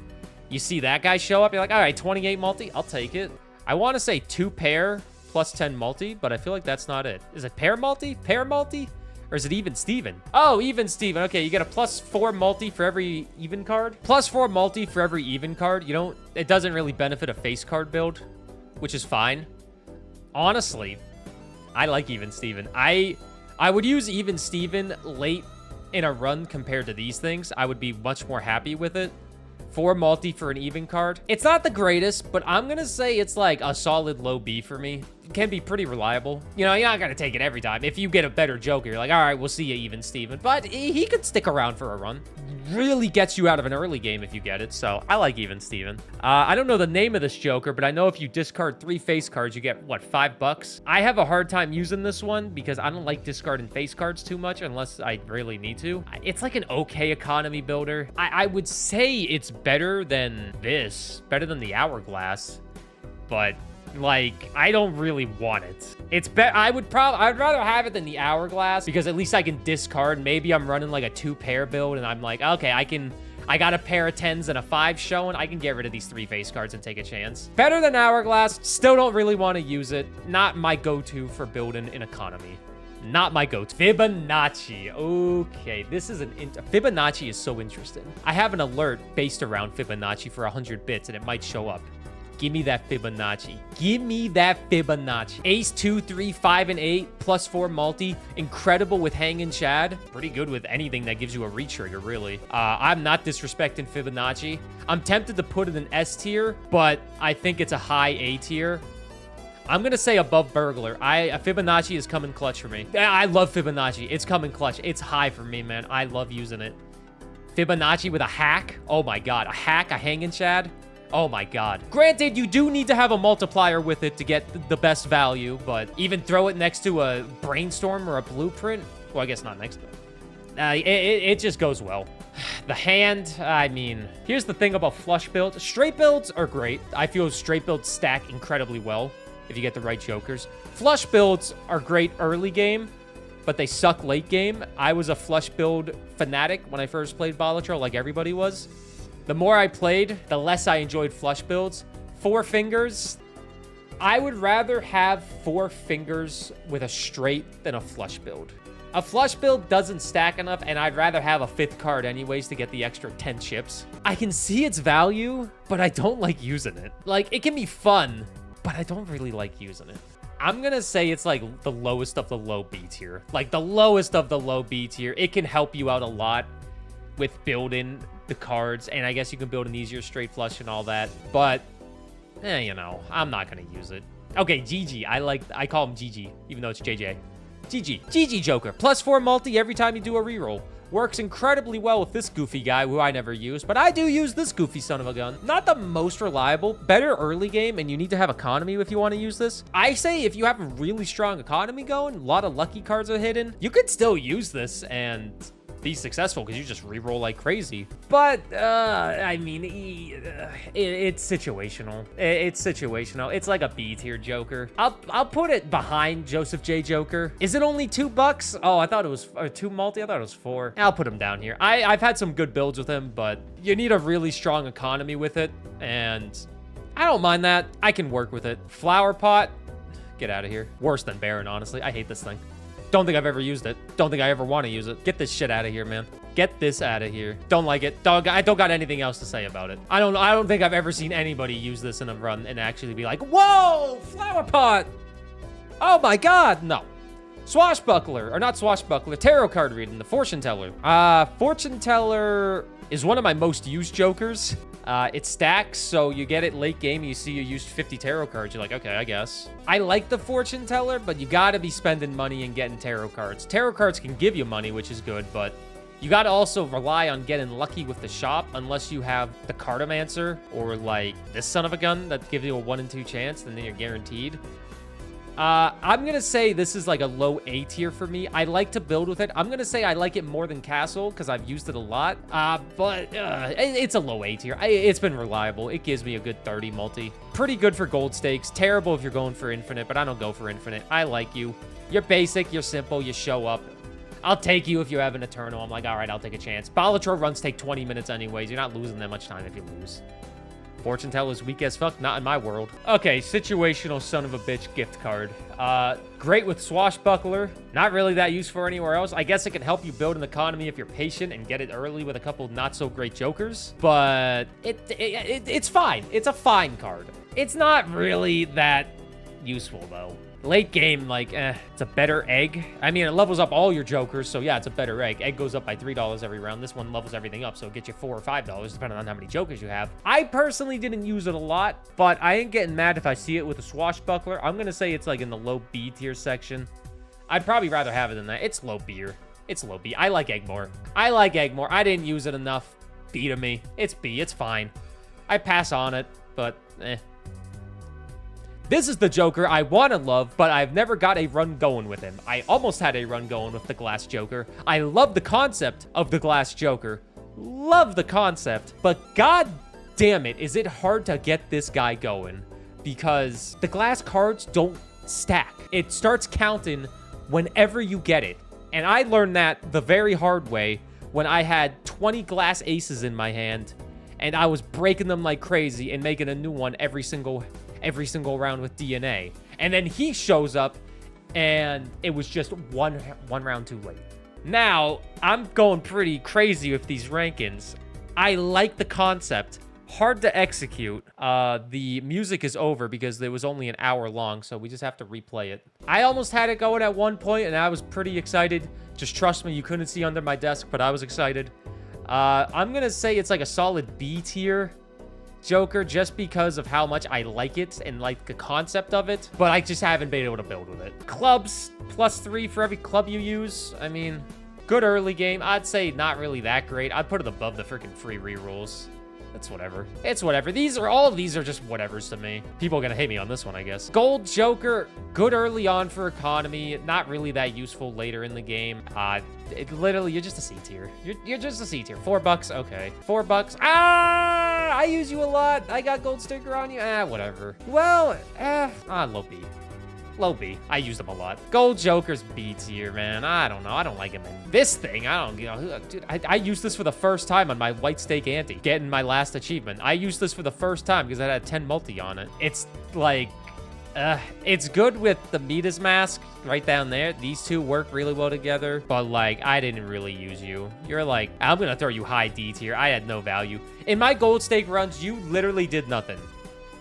[SPEAKER 1] you see that guy show up, you're like, all right, 28 multi, I'll take it. I want to say 2 pair plus 10 multi, but I feel like that's not it. Is it pair multi? Pair multi? Or is it even Steven? Oh, even Steven. Okay, you get a +4 multi for every even card. +4 multi for every even card. You don't, it doesn't really benefit a face card build, which is fine. Honestly, I like even Steven. I would use even Steven late in a run compared to these things. I would be much more happy with it. 4 multi for an even card. It's not the greatest, but I'm going to say it's like a solid low B for me. It can be pretty reliable. You know, you're not going to take it every time. If you get a better Joker, you're like, all right, we'll see you even Steven. But he could stick around for a run. Really gets you out of an early game if you get it. So I like even Steven. I don't know the name of this Joker, but I know if you discard 3 face cards, you get, what, $5? I have a hard time using this one because I don't like discarding face cards too much unless I really need to. It's like an okay economy builder. I would say it's better than this, better than the Hourglass, but like, I don't really want it. It's better. I'd rather have it than the Hourglass because at least I can discard. Maybe I'm running like a 2-pair build and I'm like, okay, I got a pair of 10s and a 5 showing. I can get rid of these 3 face cards and take a chance. Better than Hourglass. Still don't really want to use it. Not my go-to for building an economy. Not my go-to. Fibonacci. Okay, this is Fibonacci is so interesting. I have an alert based around Fibonacci for 100 bits and it might show up. Give me that Fibonacci. Give me that Fibonacci. Ace 2, 3, 5, and 8, +4 multi. Incredible with Hangin' Chad. Pretty good with anything that gives you a retrigger, really. I'm not disrespecting Fibonacci. I'm tempted to put it in S tier, but I think it's a high A tier. I'm going to say above Burglar. Fibonacci is coming clutch for me. I love Fibonacci. It's coming clutch. It's high for me, man. I love using it. Fibonacci with a hack. Oh, my God. A hack, a Hangin' Chad. Oh my God. Granted, you do need to have a multiplier with it to get the best value, but even throw it next to a Brainstorm or a Blueprint. Well, I guess not next to it. It just goes well. The hand, I mean, here's the thing about flush builds. Straight builds are great. I feel straight builds stack incredibly well if you get the right Jokers. Flush builds are great early game, but they suck late game. I was a flush build fanatic when I first played Balatro, like everybody was. The more I played, the less I enjoyed flush builds. 4 fingers. I would rather have 4 fingers with a straight than a flush build. A flush build doesn't stack enough, and I'd rather have a 5th card anyways to get the extra 10 chips. I can see its value, but I don't like using it. Like, it can be fun, but I don't really like using it. I'm gonna say it's like the lowest of the low B tier. Like, the lowest of the low B tier. It can help you out a lot with building the cards, and I guess you can build an easier straight flush and all that, but you know, I'm not gonna use it. Okay, GG. I call him GG, even though it's JJ. GG Joker. +4 multi every time you do a reroll. Works incredibly well with this goofy guy who I never use, but I do use this goofy son of a gun. Not the most reliable, better early game, and you need to have economy if you want to use this. I say if you have a really strong economy going, a lot of lucky cards are hidden, you could still use this and be successful because you just reroll like crazy. But I mean, it's situational. It's situational. It's like a B tier Joker. I'll put it behind Joseph J. Joker. Is it only $2? Oh, I thought it was 2 multi. I thought it was 4. I'll put him down here. I've had some good builds with him, but you need a really strong economy with it, and I don't mind that. I can work with it. Flower Pot, get out of here. Worse than Baron, honestly. I hate this thing. Don't think I've ever used it. Don't think I ever want to use it. Get this shit out of here, man. Get this out of here. Don't like it. I don't got anything else to say about it. I don't think I've ever seen anybody use this in a run and actually be like, whoa, flower pot. Oh my God, no. Swashbuckler, or not swashbuckler, tarot card reading, the fortune teller. Fortune teller is one of my most used jokers. It stacks, so you get it late game, you see you used 50 tarot cards, you're like, okay, I guess. I like the fortune teller, but you gotta be spending money and getting tarot cards. Tarot cards can give you money, which is good, but you gotta also rely on getting lucky with the shop, unless you have the cartomancer, or like this son of a gun that gives you a 1 in 2 chance, and then you're guaranteed. I'm gonna say this is like a low A tier for me. I like to build with it. I'm gonna say I like it more than Castle because I've used it a lot. But it's a low A tier. It's been reliable. It gives me a good 30 multi. Pretty good for gold stakes. Terrible if you're going for infinite, but I don't go for infinite. I like you. You're basic. You're simple. You show up. I'll take you if you have an Eternal. I'm like, all right, I'll take a chance. Balatro runs take 20 minutes anyways. You're not losing that much time if you lose. Fortune teller is weak as fuck. Not in my world. Okay, situational son of a bitch gift card. Great with Swashbuckler. Not really that useful anywhere else. I guess it can help you build an economy if you're patient and get it early with a couple not so great jokers. But it's fine. It's a fine card. It's not really that useful though. Late game, like, it's a better egg. I mean, it levels up all your jokers, so yeah, it's a better egg. Egg goes up by $3 every round. This one levels everything up, so it gets you $4 or $5, depending on how many jokers you have. I personally didn't use it a lot, but I ain't getting mad if I see it with a Swashbuckler. I'm gonna say it's like in the low B tier section. I'd probably rather have it than that. It's low B. It's low B. I like egg more. I like egg more. I didn't use it enough. B to me. It's B. It's fine. I pass on it, but This is the Joker I want to love, but I've never got a run going with him. I almost had a run going with the Glass Joker. I love the concept of the Glass Joker. Love the concept, but god damn it, is it hard to get this guy going. Because the glass cards don't stack. It starts counting whenever you get it. And I learned that the very hard way when I had 20 glass aces in my hand, and I was breaking them like crazy and making a new one every single round with DNA. And then he shows up and it was just one round too late. Now, I'm going pretty crazy with these rankings. I like the concept. Hard to execute. The music is over because it was only an hour long, so we just have to replay it. I almost had it going at one point and I was pretty excited. Just trust me, you couldn't see under my desk, but I was excited. I'm gonna say it's like a solid B tier Joker just because of how much I like it and like the concept of it, but I just haven't been able to build with it. Clubs, +3 for every club you use. I mean, good early game. I'd say not really that great. I'd put it above the freaking free rerolls. It's whatever. It's whatever. All of these are just whatevers to me. People are gonna hate me on this one, I guess. Gold Joker, good early on for economy. Not really that useful later in the game. Literally, you're just a C tier. You're just a C tier. $4, okay. $4. Ah, I use you a lot. I got gold sticker on you. Whatever. Well, low B. Low B. I used them a lot. Gold Joker's B tier, man. I don't know. I don't like him in this thing. Dude, I used this for the first time on my white stake ante, getting my last achievement. I used this for the first time because I had 10 multi on it. It's like, it's good with the Midas mask right down there. These two work really well together, but like, I didn't really use you. You're like, I'm gonna throw you high D tier. I had no value. In my gold stake runs, you literally did nothing.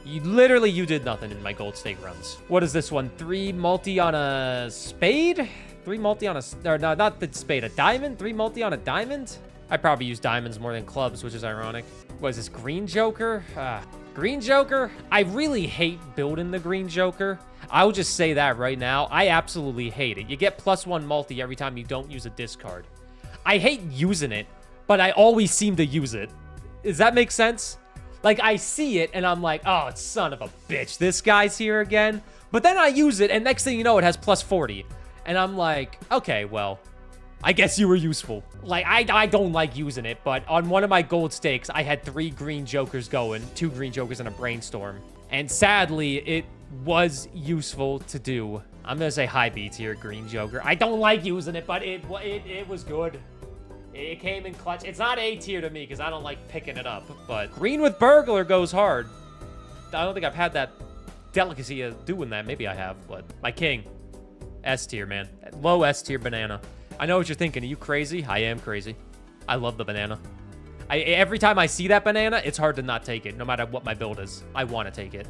[SPEAKER 1] You did nothing in my gold stake runs. What is this one? 3 multi on a spade? 3 multi on a, or no, not the spade, a diamond? 3 multi on a diamond? I probably use diamonds more than clubs, which is ironic. What is this, Green Joker? Green Joker? I really hate building the Green Joker. I'll just say that right now. I absolutely hate it. You get +1 multi every time you don't use a discard. I hate using it, but I always seem to use it. Does that make sense? Like, I see it, and I'm like, oh, son of a bitch, this guy's here again. But then I use it, and next thing you know, it has +40. And I'm like, okay, well, I guess you were useful. Like, I don't like using it, but on one of my gold stakes, I had 3 green jokers going, 2 green jokers and a brainstorm. And sadly, it was useful to do. I'm gonna say high B tier green joker. I don't like using it, but it was good. It came in clutch. It's not A tier to me because I don't like picking it up, but green with burglar goes hard. I don't think I've had that delicacy of doing that. Maybe I have, but my king, S tier, man. Low S tier banana. I know what you're thinking. Are you crazy? I am crazy. I love the banana. Every time I see that banana, it's hard to not take it, no matter what my build is. I want to take it.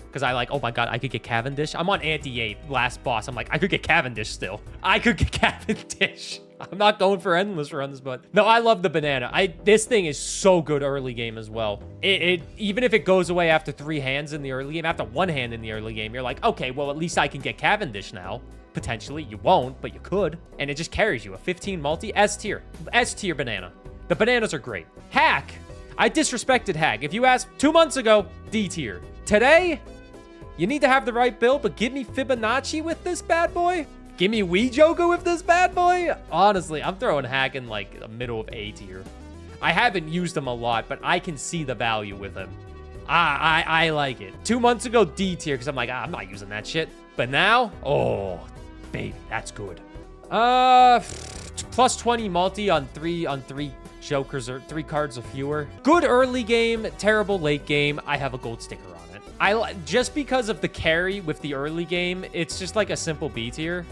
[SPEAKER 1] Because I like, oh my god, I could get Cavendish. I'm on anti-8, last boss. I'm like, I could get Cavendish still. I could get Cavendish. I'm not going for endless runs, but... No, I love the banana. This thing is so good early game as well. Even if it goes away after 3 hands in the early game, after 1 hand in the early game, you're like, okay, well, at least I can get Cavendish now. Potentially. You won't, but you could. And it just carries you. A 15 multi. S tier. S tier banana. The bananas are great. Hack. I disrespected Hack. If you asked 2 months ago, D tier. Today, you need to have the right build, but give me Fibonacci with this bad boy. Give me Wii Joker with this bad boy. Honestly, I'm throwing Hack in like the middle of A tier. I haven't used him a lot, but I can see the value with him. I like it. 2 months ago, D tier, because I'm like, I'm not using that shit. But now, oh, baby, that's good. Plus 20 multi on three jokers or 3 cards or fewer. Good early game, terrible late game. I have a gold sticker on it. Just because of the carry with the early game, it's just like a simple B tier.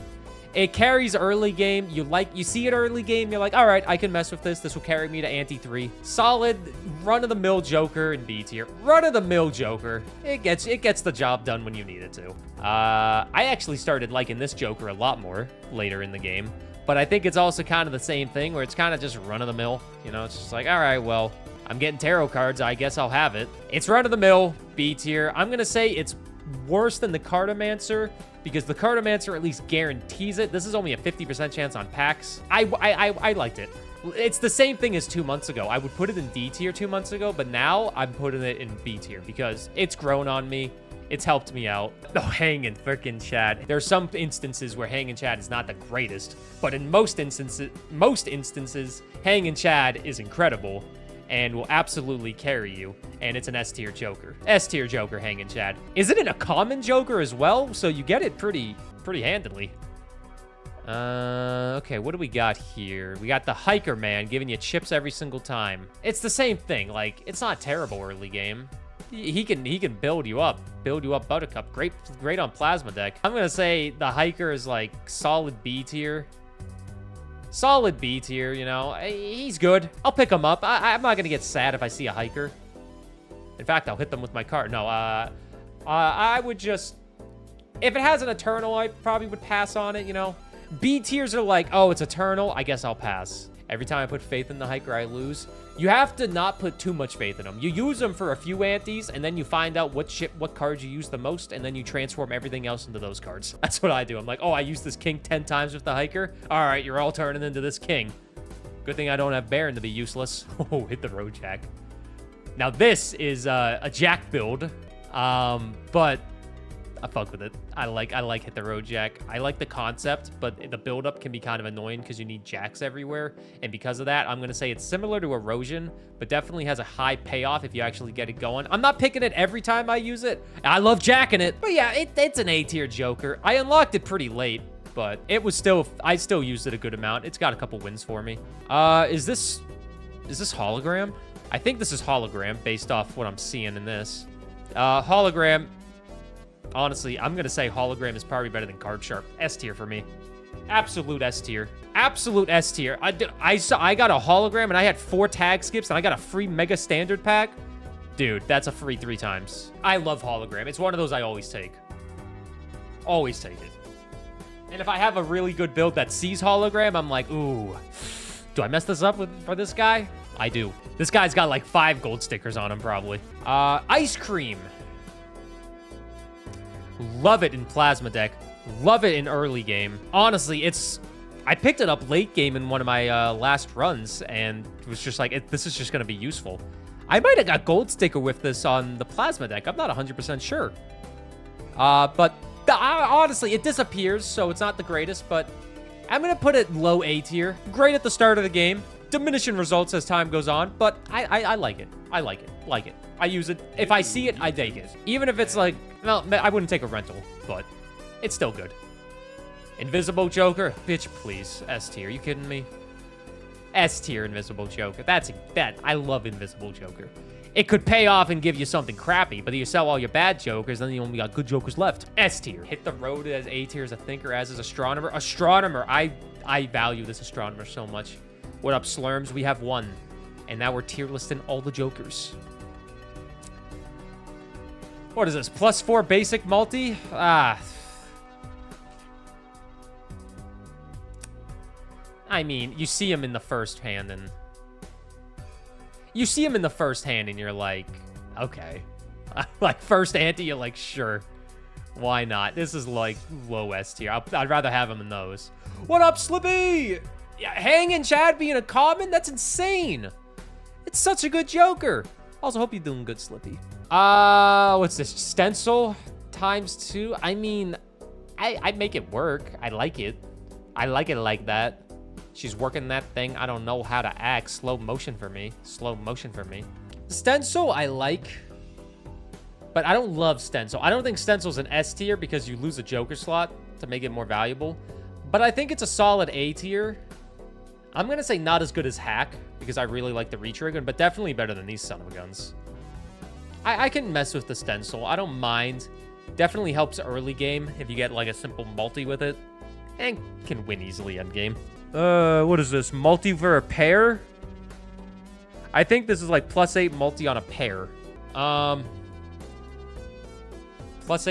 [SPEAKER 1] It carries early game. You see it early game, you're like, all right, I can mess with this. This will carry me to ante 3. Solid run-of-the-mill Joker in B tier. Run-of-the-mill Joker. It gets the job done when you need it to. I actually started liking this Joker a lot more later in the game. But I think it's also kind of the same thing where it's kind of just run-of-the-mill. You know, it's just like, all right, well, I'm getting tarot cards. I guess I'll have it. It's run-of-the-mill, B tier. I'm going to say it's worse than the Cartomancer because the Cartomancer at least guarantees it. This is only a 50% chance on packs. I liked it. It's the same thing as 2 months ago. I would put it in D tier 2 months ago, but now I'm putting it in B tier because it's grown on me. It's helped me out. Oh, Hang and frickin' Chad. There are some instances where Hang and Chad is not the greatest, but in most instances, Hang and Chad is incredible and will absolutely carry you, and it's an S tier Joker. S tier Joker, Hang and Chad. Is it in a common Joker as well? So you get it pretty handily. Okay, what do we got here? We got the Hiker Man giving you chips every single time. It's the same thing. Like, it's not terrible early game. He can build you up Buttercup. Great on Plasma deck. I'm gonna say the Hiker is like solid B tier. Solid B tier, you know. He's good. I'll pick him up. I'm not gonna get sad if I see a Hiker. In fact, I'll hit them with my card. No, I would just... If it has an Eternal, I probably would pass on it, you know. B tiers are like, oh, it's Eternal. I guess I'll pass. Every time I put faith in the Hiker, I lose. You have to not put too much faith in them. You use them for a few antes, and then you find out what cards you use the most, and then you transform everything else into those cards. That's what I do. I'm like, oh, I used this king 10 times with the Hiker. All right, you're all turning into this king. Good thing I don't have Baron to be useless. Oh, hit the road jack. Now, this is a jack build, but... I fuck with it. I like hit the road jack. I like the concept, but the buildup can be kind of annoying because you need jacks everywhere. And because of that, I'm going to say it's similar to Erosion, but definitely has a high payoff if you actually get it going. I'm not picking it every time I use it. I love jacking it. But yeah, it's an A tier Joker. I unlocked it pretty late, but I still used it a good amount. It's got a couple wins for me. Is this hologram? I think this is hologram based off what I'm seeing in this. Hologram. Honestly, I'm going to say hologram is probably better than Card Sharp. S tier for me. Absolute S tier. Absolute S tier. I got a hologram and I had 4 tag skips and I got a free mega standard pack. Dude, that's a free 3 times. I love hologram. It's one of those I always take. Always take it. And if I have a really good build that sees hologram, I'm like, ooh, do I mess this up for this guy? I do. This guy's got like 5 gold stickers on him probably. Ice Cream. Love it in Plasma deck. Love it in early game. Honestly, I picked it up late game in one of my last runs, and it was just like, this is just going to be useful. I might have got gold sticker with this on the Plasma deck. I'm not 100% sure. But honestly, it disappears, so it's not the greatest, but I'm going to put it low A tier. Great at the start of the game. Diminishing results as time goes on, but I like it. I like it. Like it. I use it. If I see it, I take it. Even if it's like, well, I wouldn't take a rental, but it's still good. Invisible Joker? Bitch, please. S tier. You kidding me? S tier Invisible Joker. I love Invisible Joker. It could pay off and give you something crappy, but you sell all your bad jokers, then you only got good jokers left. S tier. Hit the road as A tier as a thinker, as is astronomer. Astronomer. I value this astronomer so much. What up, Slurms? We have one. And now we're tier listing all the jokers. What is this? +4 basic multi? I mean, you see him in the first hand and... You see him in the first hand and you're like, okay. Like, first ante, you're like, sure. Why not? This is, like, low S tier. I'd rather have him in those. What up, Slippy? Yeah, Hang and Chad being a common? That's insane. It's such a good joker. Also, hope you're doing good, Slippy. What's this? Stencil ×2? I mean, I'd make it work. I like it. I like it like that. She's working that thing. I don't know how to act. Slow motion for me. Slow motion for me. Stencil, I like. But I don't love Stencil. I don't think Stencil's an S tier because you lose a Joker slot to make it more valuable. But I think it's a solid A tier. I'm going to say not as good as Hack because I really like the retrigger, but definitely better than these son of a guns. I can mess with the Stencil. I don't mind. Definitely helps early game if you get like a simple multi with it. And can win easily end game. What is this? Multi for a pair? I think this is like +8 multi on a pair. +8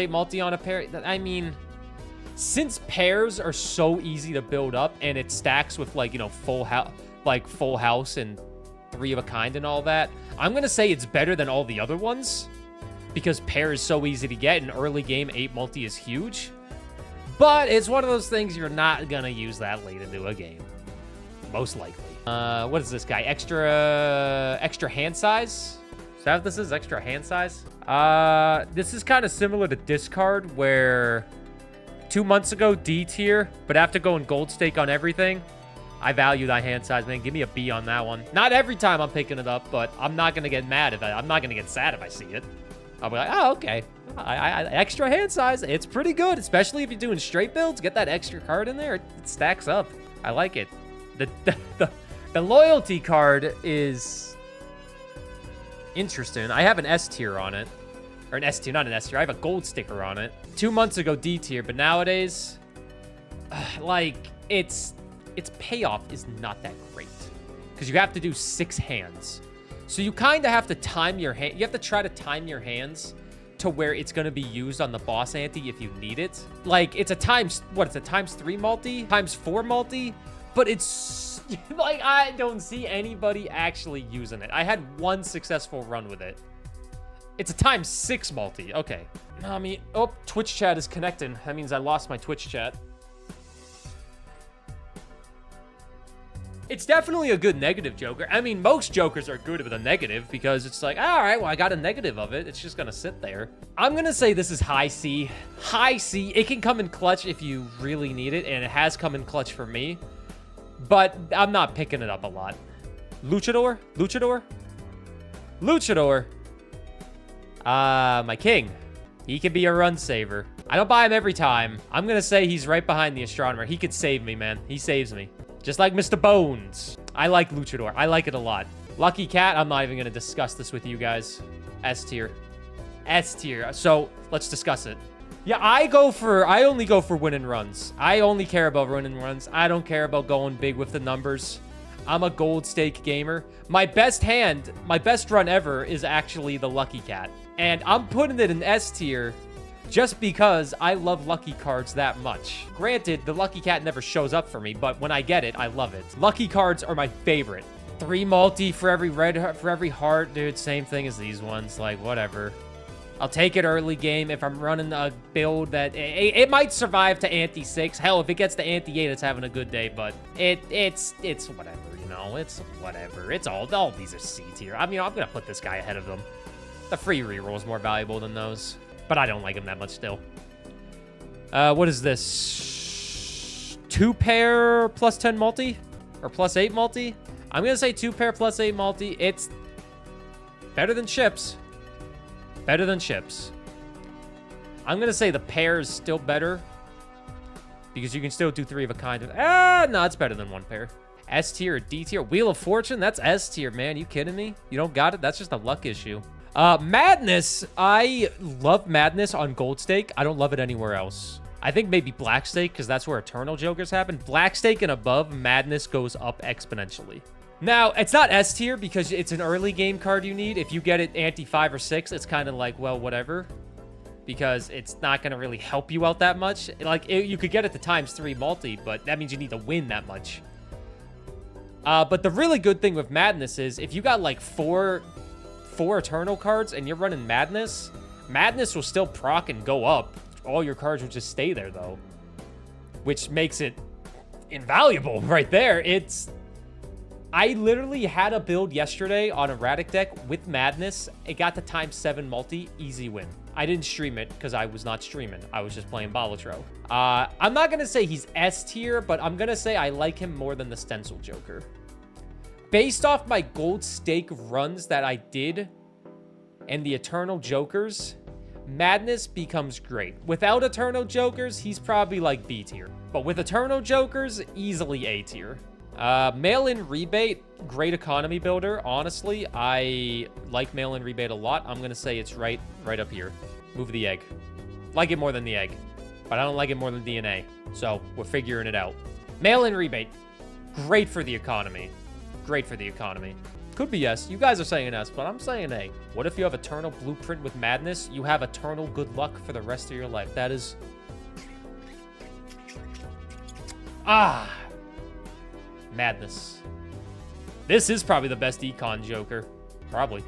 [SPEAKER 1] multi on a pair. I mean, since pairs are so easy to build up and it stacks with like, you know, full house and 3 of a kind and all that, I'm going to say it's better than all the other ones because pair is so easy to get and early game 8 multi is huge. But it's one of those things you're not going to use that late into a game. Most likely. What is this guy? Extra hand size? Is that what this is? Extra hand size? This is kind of similar to Discard, where 2 months ago, D tier, but after going gold stake on everything, I value that hand size, man. Give me a B on that one. Not every time I'm picking it up, but I'm not going to get mad if I'm not going to get sad if I see it. I'll be like, oh, okay. Extra hand size. It's pretty good, especially if you're doing straight builds. Get that extra card in there. It stacks up. I like it. The loyalty card is interesting. I have an S tier on it. Or an S tier, not an S tier. I have a gold sticker on it. 2 months ago, D tier. But nowadays, like, its payoff is not that great. Because you have to do 6 hands. So you kind of have to time your hand. You have to try to time your hands to where it's going to be used on the boss ante if you need it. Like, it's a times, what, it's a ×3 multi? ×4 multi? But it's, like, I don't see anybody actually using it. I had 1 successful run with it. It's a ×6 multi. Okay. Nami, oh, Twitch chat is connecting. That means I lost my Twitch chat. It's definitely a good negative joker. I mean, most jokers are good with a negative because it's like, all right, well, I got a negative of it. It's just going to sit there. I'm going to say this is high C. High C. It can come in clutch if you really need it, and it has come in clutch for me. But I'm not picking it up a lot. Luchador? Luchador? Luchador. My king. He can be a run saver. I don't buy him every time. I'm going to say he's right behind the astronomer. He could save me, man. He saves me. Just like Mr. Bones. I like Luchador. I like it a lot. Lucky Cat, I'm not even going to discuss this with you guys. S tier. S tier. So, let's discuss it. Yeah, I only go for winning runs. I only care about winning runs. I don't care about going big with the numbers. I'm a gold stake gamer. My best hand, my best run ever is actually the Lucky Cat. And I'm putting it in S tier just because I love lucky cards that much. Granted, the Lucky Cat never shows up for me, but when I get it, I love it. Lucky cards are my favorite. 3 multi for every heart, dude. Same thing as these ones. Like, whatever. I'll take it early game if I'm running a build that... It might survive to ante 6. Hell, if it gets to ante 8, it's having a good day, but it's whatever, you know? It's whatever. It's all these are C tier. I mean, I'm going to put this guy ahead of them. The free reroll is more valuable than those. But I don't like him that much still. What is this? 2 pair +10 multi? Or +8 multi? I'm going to say 2 pair +8 multi. It's better than chips. Better than chips. I'm going to say the pair is still better. Because you can still do 3 of a kind. No, it's better than 1 pair. S tier or D tier? Wheel of Fortune? That's S tier, man. You kidding me? You don't got it? That's just a luck issue. Madness. I love Madness on Gold Stake. I don't love it anywhere else. I think maybe Black Stake, because that's where Eternal Jokers happen. Black Stake and above, Madness goes up exponentially. Now, it's not S tier because it's an early game card you need. If you get it ante 5 or 6, it's kind of like, well, whatever. Because it's not going to really help you out that much. Like, you could get it to ×3 multi, but that means you need to win that much. But the really good thing with Madness is if you got like four Eternal cards and you're running Madness, Madness will still proc and go up. All your cards will just stay there, though. Which makes it invaluable right there. I literally had a build yesterday on Erratic deck with Madness. It got to ×7 multi. Easy win. I didn't stream it because I was not streaming. I was just playing Balatro. I'm not going to say he's S tier, but I'm going to say I like him more than the Stencil Joker. Based off my Gold Stake runs that I did and the Eternal Jokers, Madness becomes great. Without Eternal Jokers, he's probably like B tier. But with Eternal Jokers, easily A tier. Mail-in rebate, great economy builder. Honestly, I like mail-in rebate a lot. I'm gonna say it's right up here. Move the egg. Like it more than the egg, but I don't like it more than DNA. So we're figuring it out. Mail-in rebate, great for the economy. Great for the economy. Could be S. You guys are saying S, but I'm saying A. What if you have Eternal Blueprint with Madness? You have eternal good luck for the rest of your life. That is... Madness. This is probably the best Econ Joker. Probably.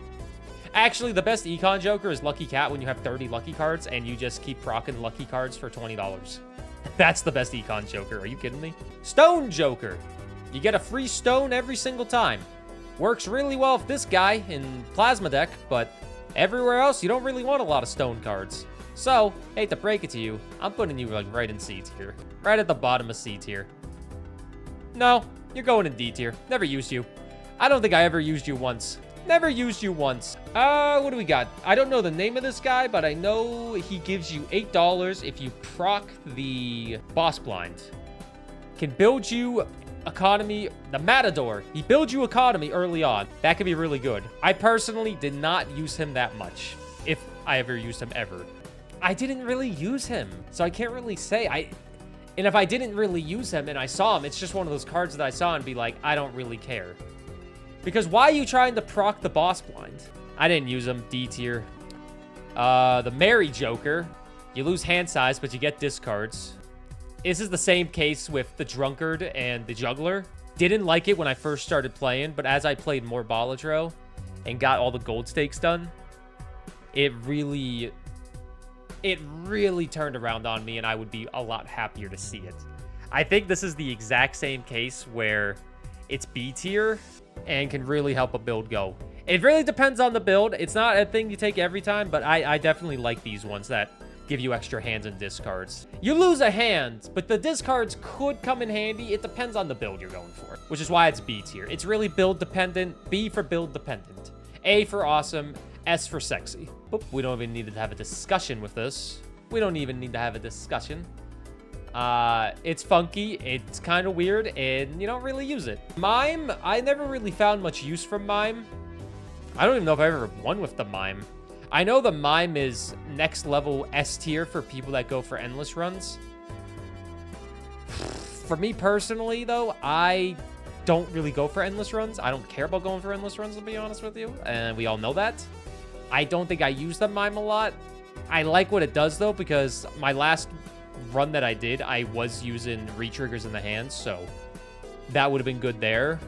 [SPEAKER 1] Actually, the best Econ Joker is Lucky Cat when you have 30 Lucky cards and you just keep procking Lucky cards for $20. That's the best Econ Joker. Are you kidding me? Stone Joker. You get a free stone every single time. Works really well with this guy in Plasma deck, but everywhere else, you don't really want a lot of stone cards. So, hate to break it to you, I'm putting you like right in C tier. Right at the bottom of C tier. No, you're going in D tier. Never used you. I don't think I ever used you once. Never used you once. What do we got? I don't know the name of this guy, but I know he gives you $8 if you proc the boss blind. Can build you economy, the Matador. He builds you economy early on. That could be really good. I personally did not use him that much, if I ever used him ever. I didn't really use him, so I can't really say. And if I didn't really use him and I saw him, it's just one of those cards that I saw and be like, I don't really care. Because why are you trying to proc the boss blind? I didn't use him. D tier. The Merry Joker. You lose hand size, but you get discards. This is the same case with the Drunkard and the Juggler. Didn't like it when I first started playing, but as I played more Balatro and got all the gold stakes done, it really turned around on me, and I would be a lot happier to see it. I think this is the exact same case where it's B tier and can really help a build go. It really depends on the build. It's not a thing you take every time, but I definitely like these ones that give you extra hands and discards. You lose a hand, but the discards could come in handy. It depends on the build you're going for, which is why it's B tier. It's really build dependent. B for build dependent. A for awesome. S for sexy. Oop, we don't even need to have a discussion with this. We don't even need to have a discussion. It's funky, it's kind of weird, and you don't really use it. Mime, I never really found much use from Mime. I don't even know if I ever won with the Mime. I know the Mime is next level S tier for people that go for endless runs. For me personally, though, I don't really go for endless runs. I don't care about going for endless runs, to be honest with you, and we all know that. I don't think I use the Mime a lot. I like what it does, though, because my last run that I did, I was using re-triggers in the hands, so that would have been good there.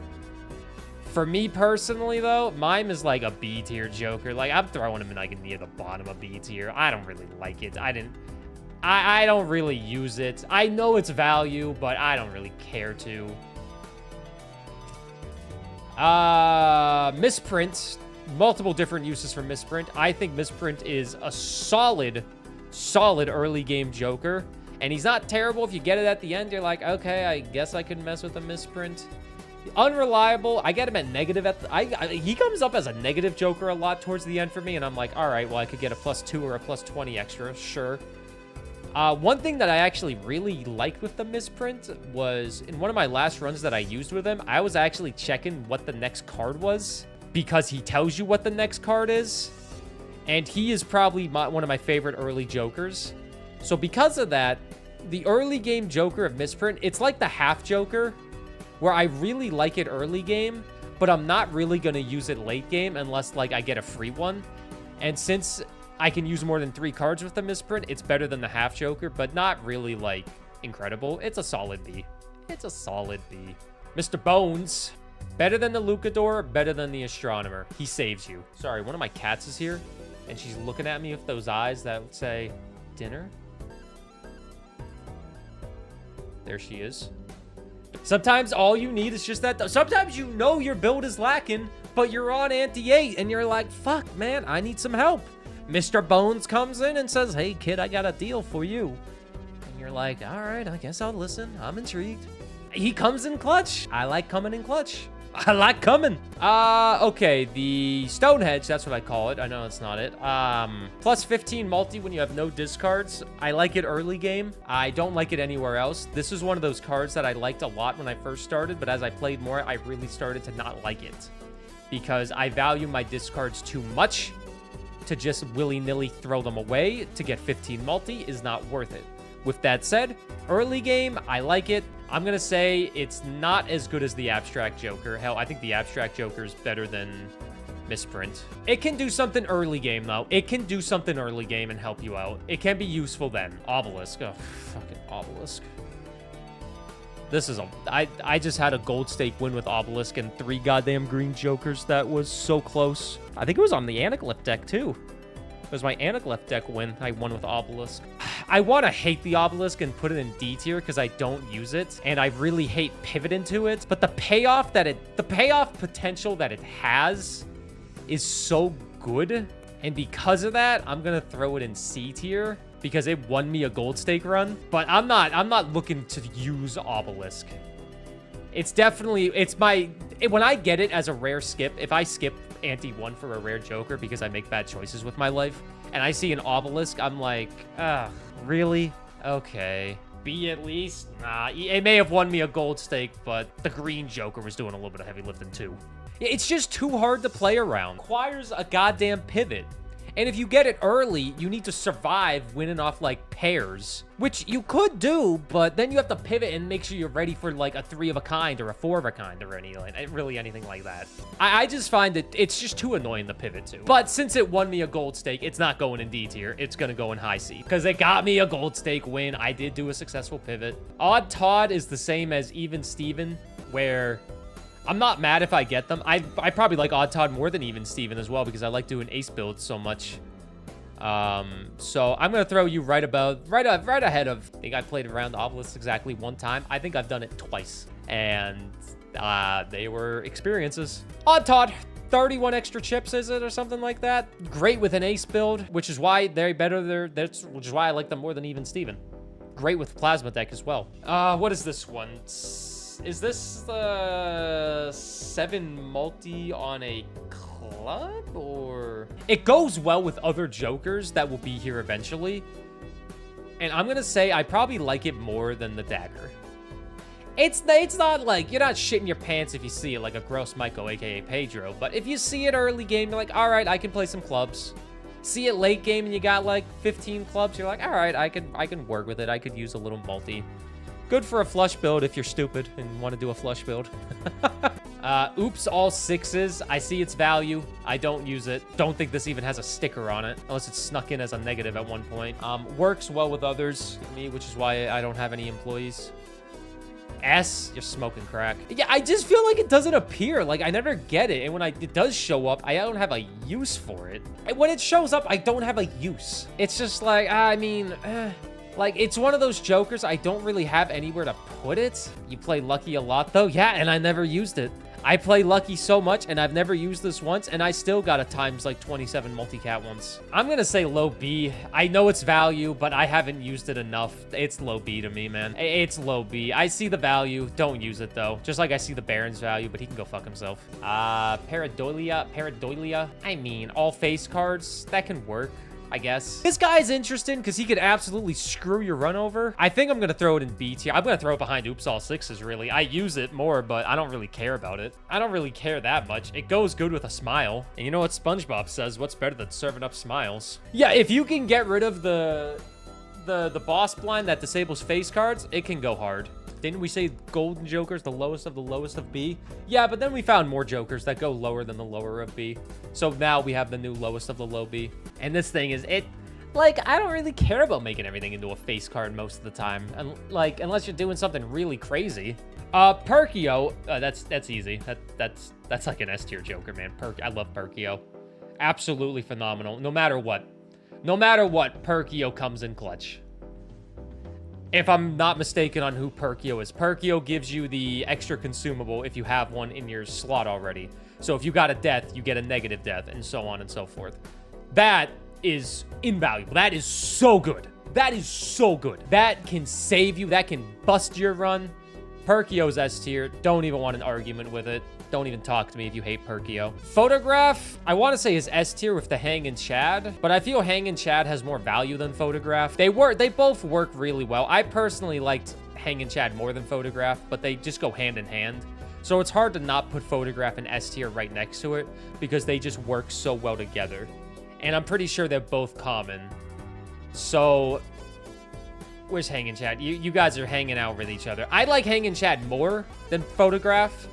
[SPEAKER 1] For me personally, though, Mime is like a B tier Joker. Like, I'm throwing him in like near the bottom of B tier. I don't really like it. I don't really use it. I know its value, but I don't really care to. Misprint. Multiple different uses for Misprint. I think Misprint is a solid early game Joker. And he's not terrible. If you get it at the end, you're like, okay, I guess I could mess with a Misprint. Unreliable. I get him at negative at the, he comes up as a negative Joker a lot towards the end for me, and I'm like, all right, well, I could get a +2 or a +20 extra, sure. One thing that I actually really liked with the misprint was in one of my last runs that I used with him, I was actually checking what the next card was because he tells you what the next card is. And he is probably one of my favorite early jokers. So because of that, the early game joker of misprint, it's like the half joker where I really like it early game, but I'm not really going to use it late game unless like I get a free one. And since I can use more than 3 cards with the misprint, it's better than the half joker, but not really like incredible. It's a solid B. It's a solid B. Mr. Bones, better than the Lucador, better than the Astronomer. He saves you. Sorry, one of my cats is here, and she's looking at me with those eyes that would say, dinner? There she is. Sometimes all you need is just that. Sometimes you know your build is lacking, but you're on anti-8, and you're like, fuck, man, I need some help. Mr. Bones comes in and says, hey, kid, I got a deal for you. And you're like, all right, I guess I'll listen. I'm intrigued. He comes in clutch. I like coming in clutch. I like coming. Okay, the Stonehenge, that's what I call it. I know it's not it. Plus 15 multi when you have no discards. I like it early game. I don't like it anywhere else. This is one of those cards that I liked a lot when I first started, but as I played more, I really started to not like it because I value my discards too much. To just willy-nilly throw them away to get 15 multi is not worth it. With that said, early game, I like it. I'm going to say it's not as good as the Abstract Joker. Hell, I think the Abstract Joker is better than Misprint. It can do something early game, though. It can do something early game and help you out. It can be useful then. Obelisk. Oh, fucking Obelisk. This is I just had a gold stake win with Obelisk and 3 goddamn green jokers. That was so close. I think it was on the Anaglyph deck, too. It was my Anaglyph deck win. I won with Obelisk. I want to hate the Obelisk and put it in D tier because I don't use it. And I really hate pivot into it. But the payoff potential that it has is so good. And because of that, I'm going to throw it in C tier. Because it won me a gold stake run. But I'm not looking to use Obelisk. It's definitely, when I get it as a rare skip, if I skip ante 1 for a rare joker because I make bad choices with my life, and I see an Obelisk, I'm like, really? Okay. B at least? Nah, it may have won me a gold stake, but the green joker was doing a little bit of heavy lifting too. It's just too hard to play around. Requires a goddamn pivot. And if you get it early, you need to survive winning off, like, pairs. Which you could do, but then you have to pivot and make sure you're ready for, like, a 3 of a kind or a 4 of a kind or anything like that. I just find that it's just too annoying to pivot to. But since it won me a gold stake, it's not going in D tier. It's going to go in high C. Because it got me a gold stake win. I did do a successful pivot. Odd Todd is the same as Even Steven, where I'm not mad if I get them. I probably like Odd Todd more than Even Steven as well because I like doing ace builds so much. So I'm going to throw you right ahead of, I think I played around Obelisk exactly 1 time. I think I've done it twice. And they were experiences. Odd Todd, 31 extra chips, is it, or something like that? Great with an ace build, which is why they're better. Which is why I like them more than Even Steven. Great with plasma deck as well. What is this one? Is this the 7 multi on a club, or? It goes well with other jokers that will be here eventually. And I'm gonna say I probably like it more than the dagger. It's not like, you're not shitting your pants if you see it like a Gross Myco, aka Pedro. But if you see it early game, you're like, all right, I can play some clubs. See it late game and you got like 15 clubs, you're like, all right, I can work with it. I could use a little multi. Good for a flush build if you're stupid and want to do a flush build. Oops, all 6s. I see its value. I don't use it. Don't think this even has a sticker on it, unless it's snuck in as a negative at one point. Works well with others, me, which is why I don't have any employees. S, you're smoking crack. Yeah, I just feel like it doesn't appear. Like, I never get it. And when it does show up, I don't have a use for it. And when it shows up, I don't have a use. It's just like, like, it's one of those jokers I don't really have anywhere to put it. You play Lucky a lot, though? Yeah, and I never used it. I play Lucky so much, and I've never used this once, and I still got a times, like, 27 multi-cat once. I'm gonna say low B. I know its value, but I haven't used it enough. It's low B to me, man. It's low B. I see the value. Don't use it, though. Just like I see the Baron's value, but he can go fuck himself. Paradoilia. I mean, all face cards, that can work. I guess. This guy's interesting because he could absolutely screw your run over. I think I'm going to throw it in B tier. I'm going to throw it behind Oops All Sixes, really. I use it more, but I don't really care about it. I don't really care that much. It goes good with a smile. And you know what SpongeBob says? What's better than serving up smiles? Yeah, if you can get rid of the boss blind that disables face cards, it can go hard. Didn't we say golden joker's the lowest of B? Yeah, but then we found more jokers that go lower than the lower of B. So now we have the new lowest of the low B. And this thing is, like, I don't really care about making everything into a face card most of the time. And, like, unless you're doing something really crazy. Perkio, that's easy. That's like an S tier joker, man. I love Perkio. Absolutely phenomenal. No matter what. No matter what, Perkio comes in clutch. If I'm not mistaken on who Perkio is. Perkio gives you the extra consumable if you have one in your slot already. So if you got a death, you get a negative death, and so on and so forth. That is invaluable. That is so good. That is so good. That can save you. That can bust your run. Perkio's S tier. Don't even want an argument with it. Don't even talk to me if you hate Perkio. Photograph, I want to say is S tier with the Hang and Chad, but I feel Hang and Chad has more value than Photograph. They both work really well. I personally liked Hang and Chad more than Photograph, but they just go hand in hand. So it's hard to not put Photograph and S tier right next to it because they just work so well together. And I'm pretty sure they're both common. So where's Hang and Chad? You guys are hanging out with each other. I like Hang and Chad more than Photograph,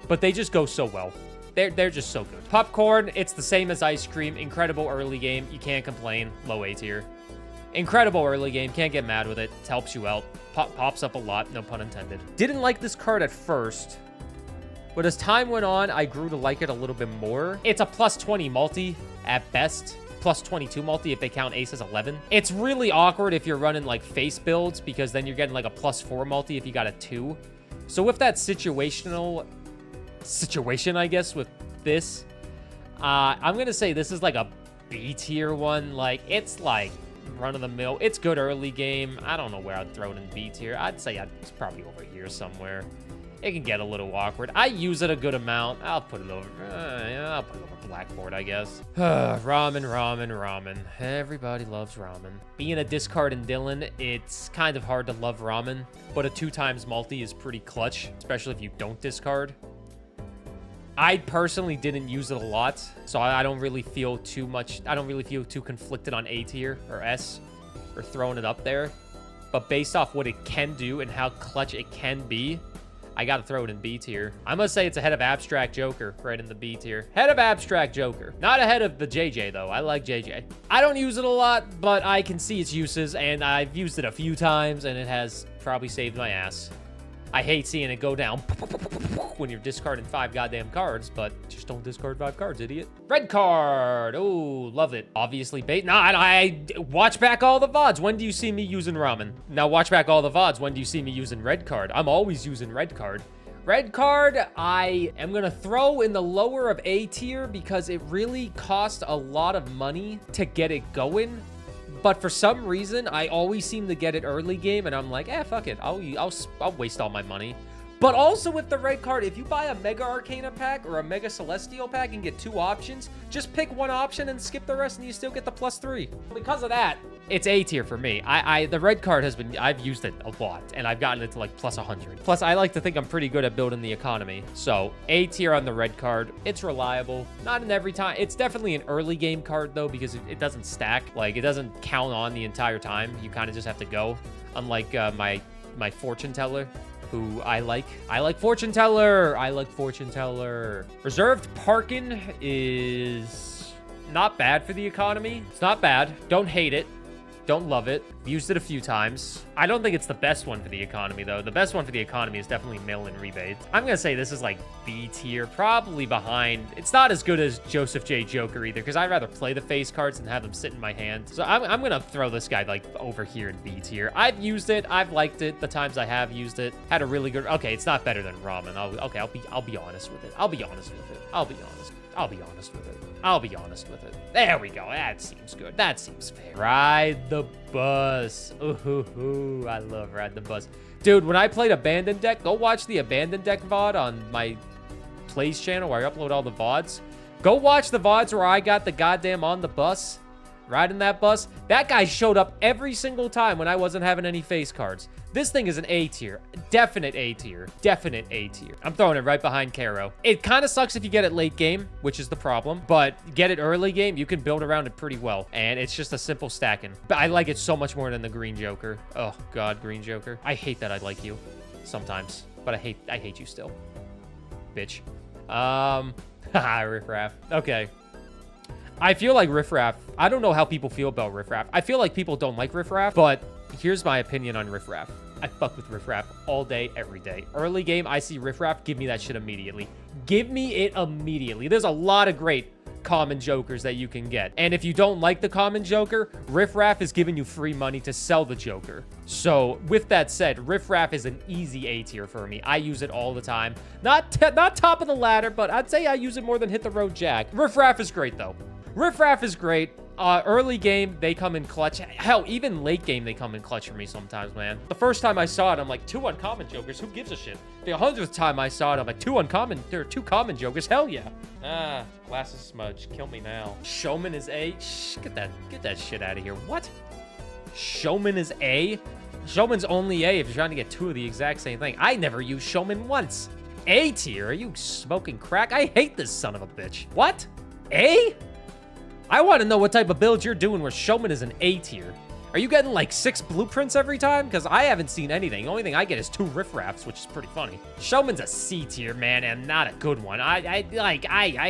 [SPEAKER 1] but they just go so well. They're just so good. Popcorn, it's the same as ice cream. Incredible early game. You can't complain. Low A tier. Incredible early game. Can't get mad with it. It helps you out. Pops up a lot. No pun intended. Didn't like this card at first, but as time went on, I grew to like it a little bit more. It's a plus 20 multi at best. Plus 22 multi if they count ace as 11. It's really awkward if you're running like face builds because then you're getting like a plus 4 multi if you got a 2. So with that situation, I guess, with this, I'm gonna say this is like a B tier one. Like, it's like run-of-the-mill. It's good early game. I don't know where I'd throw it in B tier. I'd say it's probably over here somewhere. It can get a little awkward. I use it a good amount. I'll put it over Blackboard, I guess. Ramen. Everybody loves ramen. Being a discard in Dylan, it's kind of hard to love ramen, but a 2x multi is pretty clutch, especially if you don't discard. I personally didn't use it a lot, so I don't really feel too much. I don't really feel too conflicted on A tier or S or throwing it up there. But based off what it can do and how clutch it can be, I gotta throw it in B tier. I must say it's ahead of Abstract Joker, right in the B tier. Head of Abstract Joker. Not ahead of the JJ, though. I like JJ. I don't use it a lot, but I can see its uses, and I've used it a few times, and it has probably saved my ass. I hate seeing it go down when you're discarding 5 goddamn cards, but just don't discard 5 cards, idiot. Red card. Oh, love it. Obviously bait. Nah, I watch back all the VODs. When do you see me using ramen? Now watch back all the VODs. When do you see me using red card? I'm always using red card. Red card, I am going to throw in the lower of A tier because it really cost a lot of money to get it going. But for some reason, I always seem to get it early game, and I'm like, fuck it. I'll waste all my money. But also with the red card, if you buy a Mega Arcana pack or a Mega Celestial pack and get 2 options, just pick one option and skip the rest, and you still get the +3. Because of that, it's A tier for me. The red card I've used it a lot, and I've gotten it to like +100. Plus, I like to think I'm pretty good at building the economy. So A tier on the red card. It's reliable. Not in every time. It's definitely an early game card though, because it doesn't stack. Like, it doesn't count on the entire time. You kind of just have to go. Unlike my Fortune Teller, who I like. I like Fortune Teller. Reserved Parkin is not bad for the economy. It's not bad. Don't hate it. Don't love it. Used it a few times. I don't think it's the best one for the economy, though. The best one for the economy is definitely mail-in rebates. I'm going to say this is like B tier, probably behind. It's not as good as Joseph J. Joker either, because I'd rather play the face cards than have them sit in my hand. So I'm going to throw this guy like over here in B tier. I've used it. I've liked it the times I have used it. Had a really good... Okay, it's not better than ramen. I'll be honest with it. I'll be honest with it. There we go. That seems good. That seems fair. Ride the bus. Ooh, I love Ride the Bus. Dude, when I played Abandoned Deck, go watch the Abandoned Deck VOD on my Plays channel where I upload all the VODs. Go watch the VODs where I got the goddamn on the bus. riding that bus. That guy showed up every single time when I wasn't having any face cards. This thing is an A tier. Definite A tier. Definite A tier. I'm throwing it right behind Caro. It kind of sucks if you get it late game, which is the problem. But get it early game, you can build around it pretty well. And it's just a simple stacking. But I like it so much more than the green Joker. Oh, God, green Joker. I hate that I like you sometimes. But I hate you still. Bitch. Haha, Riffraff. Okay. I feel like Riffraff. I don't know how people feel about Riffraff. I feel like people don't like Riffraff, but here's my opinion on Riffraff. I fuck with Riffraff all day, every day. Early game, I see Riffraff, give me that shit immediately. Give me it immediately. There's a lot of great common Jokers that you can get. And if you don't like the common Joker, Riffraff is giving you free money to sell the Joker. So with that said, Riffraff is an easy A tier for me. I use it all the time. Not top of the ladder, but I'd say I use it more than Hit the Road Jack. Riffraff is great though. Riffraff is great. Early game, they come in clutch. Hell, even late game, they come in clutch for me sometimes, man. The first time I saw it, I'm like, 2 uncommon Jokers, who gives a shit? The 100th time I saw it, I'm like, 2 uncommon, there are 2 common Jokers, hell yeah. Ah, glasses smudge, kill me now. Showman is A? Shh, get that shit out of here. What? Showman is A? Showman's only A if you're trying to get 2 of the exact same thing. I never used Showman once. A tier? Are you smoking crack? I hate this son of a bitch. What? A? I want to know what type of build you're doing where Showman is an A tier. Are you getting like 6 blueprints every time? Because I haven't seen anything. The only thing I get is 2 riffraffs, which is pretty funny. Showman's a C tier, man, and not a good one. I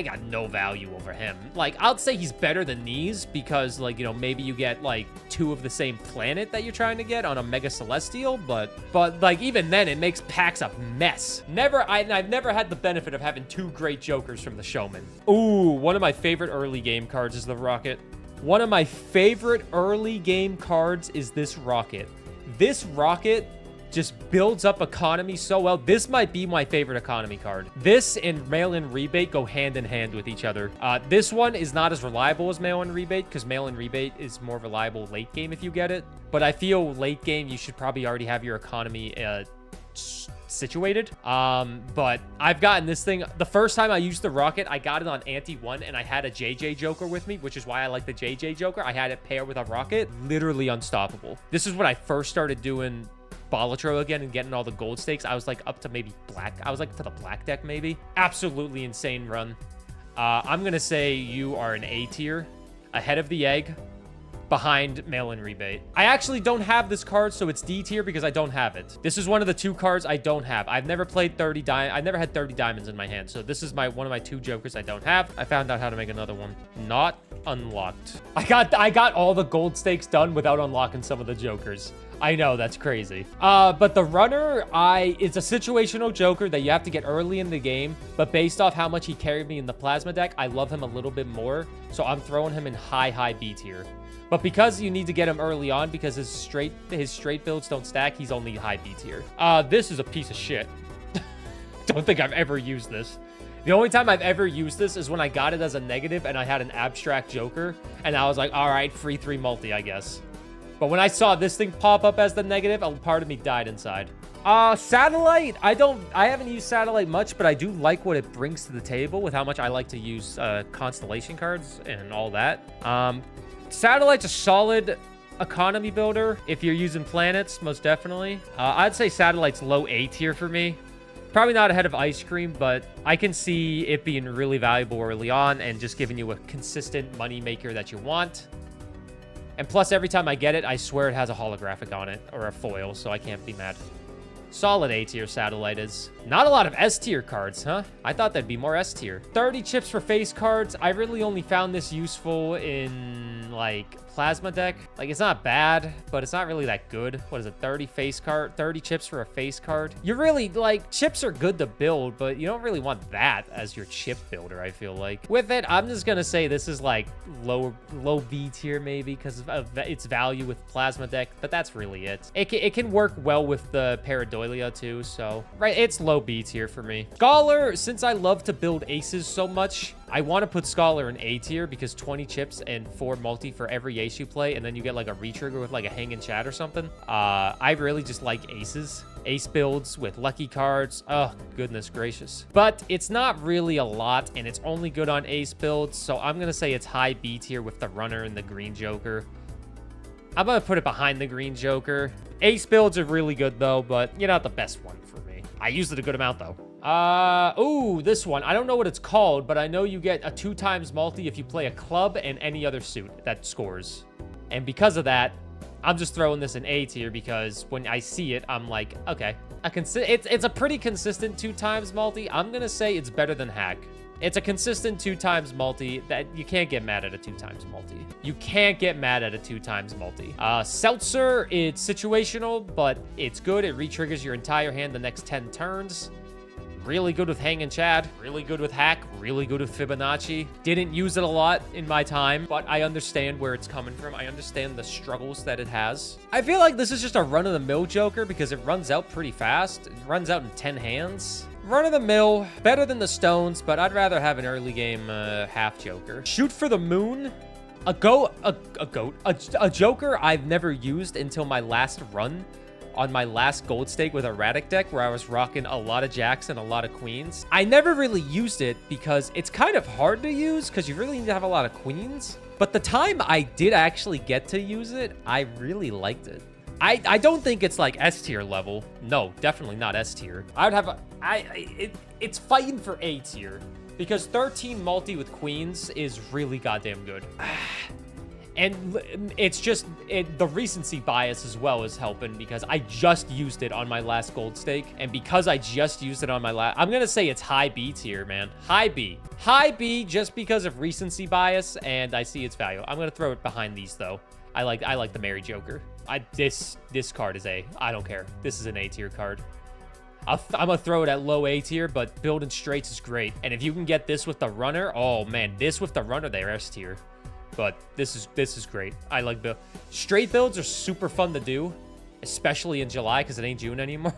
[SPEAKER 1] got no value over him. Like, I'll say he's better than these because, like, you know, maybe you get like 2 of the same planet that you're trying to get on a Mega Celestial, but like even then it makes packs a mess. I've never had the benefit of having 2 great Jokers from the Showman. Ooh, one of my favorite early game cards is the Rocket. One of my favorite early game cards is this Rocket. This Rocket just builds up economy so well. This might be my favorite economy card. This and mail-in rebate go hand in hand with each other. This one is not as reliable as mail-in rebate because mail-in rebate is more reliable late game if you get it. But I feel late game, you should probably already have your economy situated. But I've gotten this thing. The first time I used the Rocket, I got it on Ante 1 and I had a JJ Joker with me, which is why I like the JJ Joker. I had it pair with a Rocket. Literally unstoppable. This is when I first started doing Balatro again and getting all the gold stakes. I was like up to maybe black. I was like to the black deck maybe. Absolutely insane run. I'm going to say you are an A tier, ahead of the egg, behind mail-in rebate. I actually don't have this card, so it's D tier because I don't have it. This is one of the 2 cards I don't have. I've never played 30 diamonds. I've never had 30 diamonds in my hand, so this is one of my 2 Jokers I don't have. I found out how to make another one. Not unlocked. I got all the gold stakes done without unlocking some of the Jokers. I know, that's crazy. But the runner, it's a situational Joker that you have to get early in the game, but based off how much he carried me in the plasma deck, I love him a little bit more, so I'm throwing him in high B tier. But because you need to get him early on because his straight builds don't stack, he's only high B tier. This is a piece of shit. Don't think I've ever used this. The only time I've ever used this is when I got it as a negative and I had an abstract Joker, and I was like, all right, free 3 multi, I guess. But when I saw this thing pop up as the negative, a part of me died inside. Satellite, I haven't used Satellite much, but I do like what it brings to the table with how much I like to use constellation cards and all that. Satellite's a solid economy builder if you're using planets, most definitely. I'd say Satellite's low A tier for me. Probably not ahead of Ice Cream, but I can see it being really valuable early on and just giving you a consistent money maker that you want. And plus, every time I get it, I swear it has a holographic on it or a foil, so I can't be mad. Solid A tier Satellite is. Not a lot of S tier cards, huh? I thought there'd be more S tier. 30 chips for face cards. I really only found this useful in, like, plasma deck. Like, it's not bad, but it's not really that good. What is it? 30 face card, 30 chips for a face card. You really, like, chips are good to build, but you don't really want that as your chip builder, I feel like. With it, I'm just gonna say this is like low B tier maybe because of its value with plasma deck, but that's really it. It can work well with the Pareidolia too, so right, it's low B tier for me. Scholar, since I love to build aces so much, I want to put Scholar in A tier because 20 chips and 4 multi for every ace you play, and then you get like a retrigger with like a hanging chat or something. I really just like aces. Ace builds with lucky cards. Oh, goodness gracious. But it's not really a lot, and it's only good on ace builds, so I'm going to say it's high B tier with the runner and the green joker. I'm going to put it behind the green joker. Ace builds are really good, though, but you're not the best one for me. I used it a good amount, though. Ooh, this one. I don't know what it's called, but I know you get a 2 times multi if you play a club and any other suit that scores. And because of that, I'm just throwing this in A tier because when I see it, I'm like, okay. It's a pretty consistent 2 times multi. I'm going to say it's better than hack. It's a consistent 2 times multi that you can't get mad at a 2 times multi. You can't get mad at a 2 times multi. Seltzer, it's situational, but it's good. It re-triggers your entire hand the next 10 turns. Really good with Hang and Chad. Really good with Hack. Really good with Fibonacci. Didn't use it a lot in my time, but I understand where it's coming from. I understand the struggles that it has. I feel like this is just a run-of-the-mill Joker because it runs out pretty fast. It runs out in 10 hands. Run-of-the-mill, better than the Stones, but I'd rather have an early game half Joker. Shoot for the Moon. A Joker I've never used until my last run on my last gold stake with erratic deck where I was rocking a lot of jacks and a lot of queens. I never really used it because it's kind of hard to use because you really need to have a lot of queens. But the time I did actually get to use it, I really liked it. I don't think it's like S tier level. No, definitely not S tier. I would have it's fighting for A tier because 13 multi with queens is really goddamn good. And it's just, the recency bias as well is helping because I just used it on my last gold stake. And because I just used it on my last, I'm going to say it's high B tier, man. High B. High B just because of recency bias and I see its value. I'm going to throw it behind these though. I like the Merry Joker. This card is A. I don't care. This is an A tier card. I'm going to throw it at low A tier, but building straights is great. And if you can get this with the runner, oh man, this with the runner, they're S tier. But this is great. I like build. Straight builds are super fun to do, especially in July because it ain't June anymore.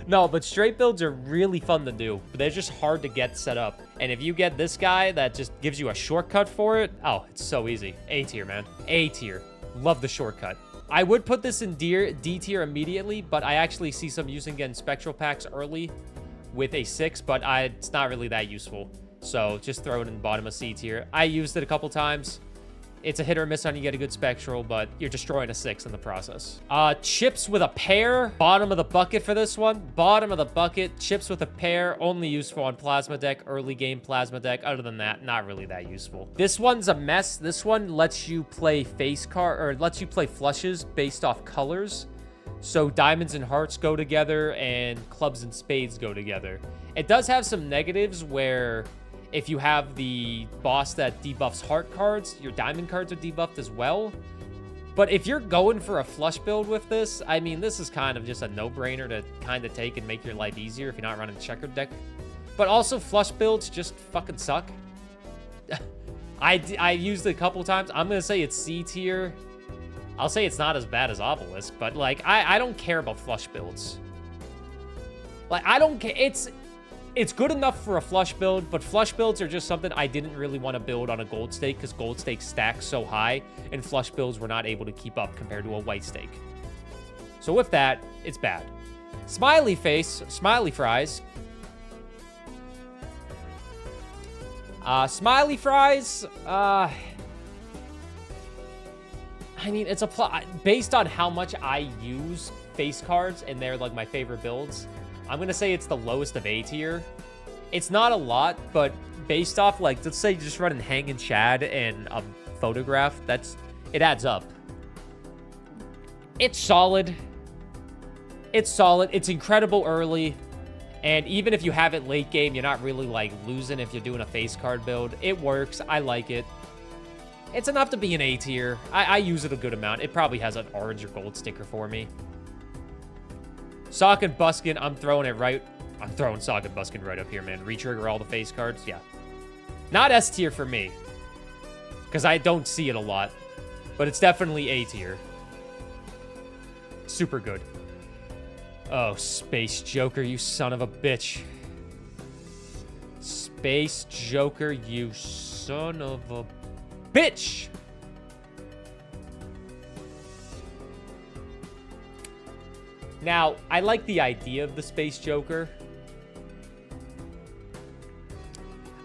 [SPEAKER 1] No, but straight builds are really fun to do, but they're just hard to get set up. And if you get this guy that just gives you a shortcut for it, oh, it's so easy. A tier, man. A tier. Love the shortcut. I would put this in D tier immediately, but I actually see some using getting spectral packs early with a 6, but it's not really that useful. So just throw it in the bottom of C tier. I used it a couple times. It's a hit or miss on you get a good spectral, but you're destroying a 6 in the process. Chips with a pair. Bottom of the bucket for this one. Bottom of the bucket. Chips with a pair. Only useful on plasma deck. Early game plasma deck. Other than that, not really that useful. This one's a mess. This one lets you play face card, or lets you play flushes based off colors. So diamonds and hearts go together and clubs and spades go together. It does have some negatives where if you have the boss that debuffs heart cards, your diamond cards are debuffed as well. But if you're going for a flush build with this, I mean, this is kind of just a no-brainer to kind of take and make your life easier if you're not running checkered deck. But also, flush builds just fucking suck. I used it a couple times. I'm going to say it's C tier. I'll say it's not as bad as Obelisk, but, like, I don't care about flush builds. Like, I don't care. It's good enough for a flush build, but flush builds are just something I didn't really want to build on a gold stake because gold stake stacks so high, and flush builds were not able to keep up compared to a white stake. So with that, it's bad. Smiley face, smiley fries. Smiley fries, I mean, it's based on how much I use face cards, and they're like my favorite builds. I'm going to say it's the lowest of A tier. It's not a lot, but based off, like, let's say just running Hang and Chad and a photograph, it adds up. It's solid. It's solid. It's incredible early. And even if you have it late game, you're not really, like, losing if you're doing a face card build. It works. I like it. It's enough to be an A tier. I use it a good amount. It probably has an orange or gold sticker for me. Sock and Buskin, I'm throwing Sock and Buskin right up here, man. Retrigger all the face cards, yeah. Not S tier for me, because I don't see it a lot, but it's definitely A tier. Super good. Oh, Space Joker, you son of a bitch. Space Joker, you son of a bitch. Now, I like the idea of the Space Joker.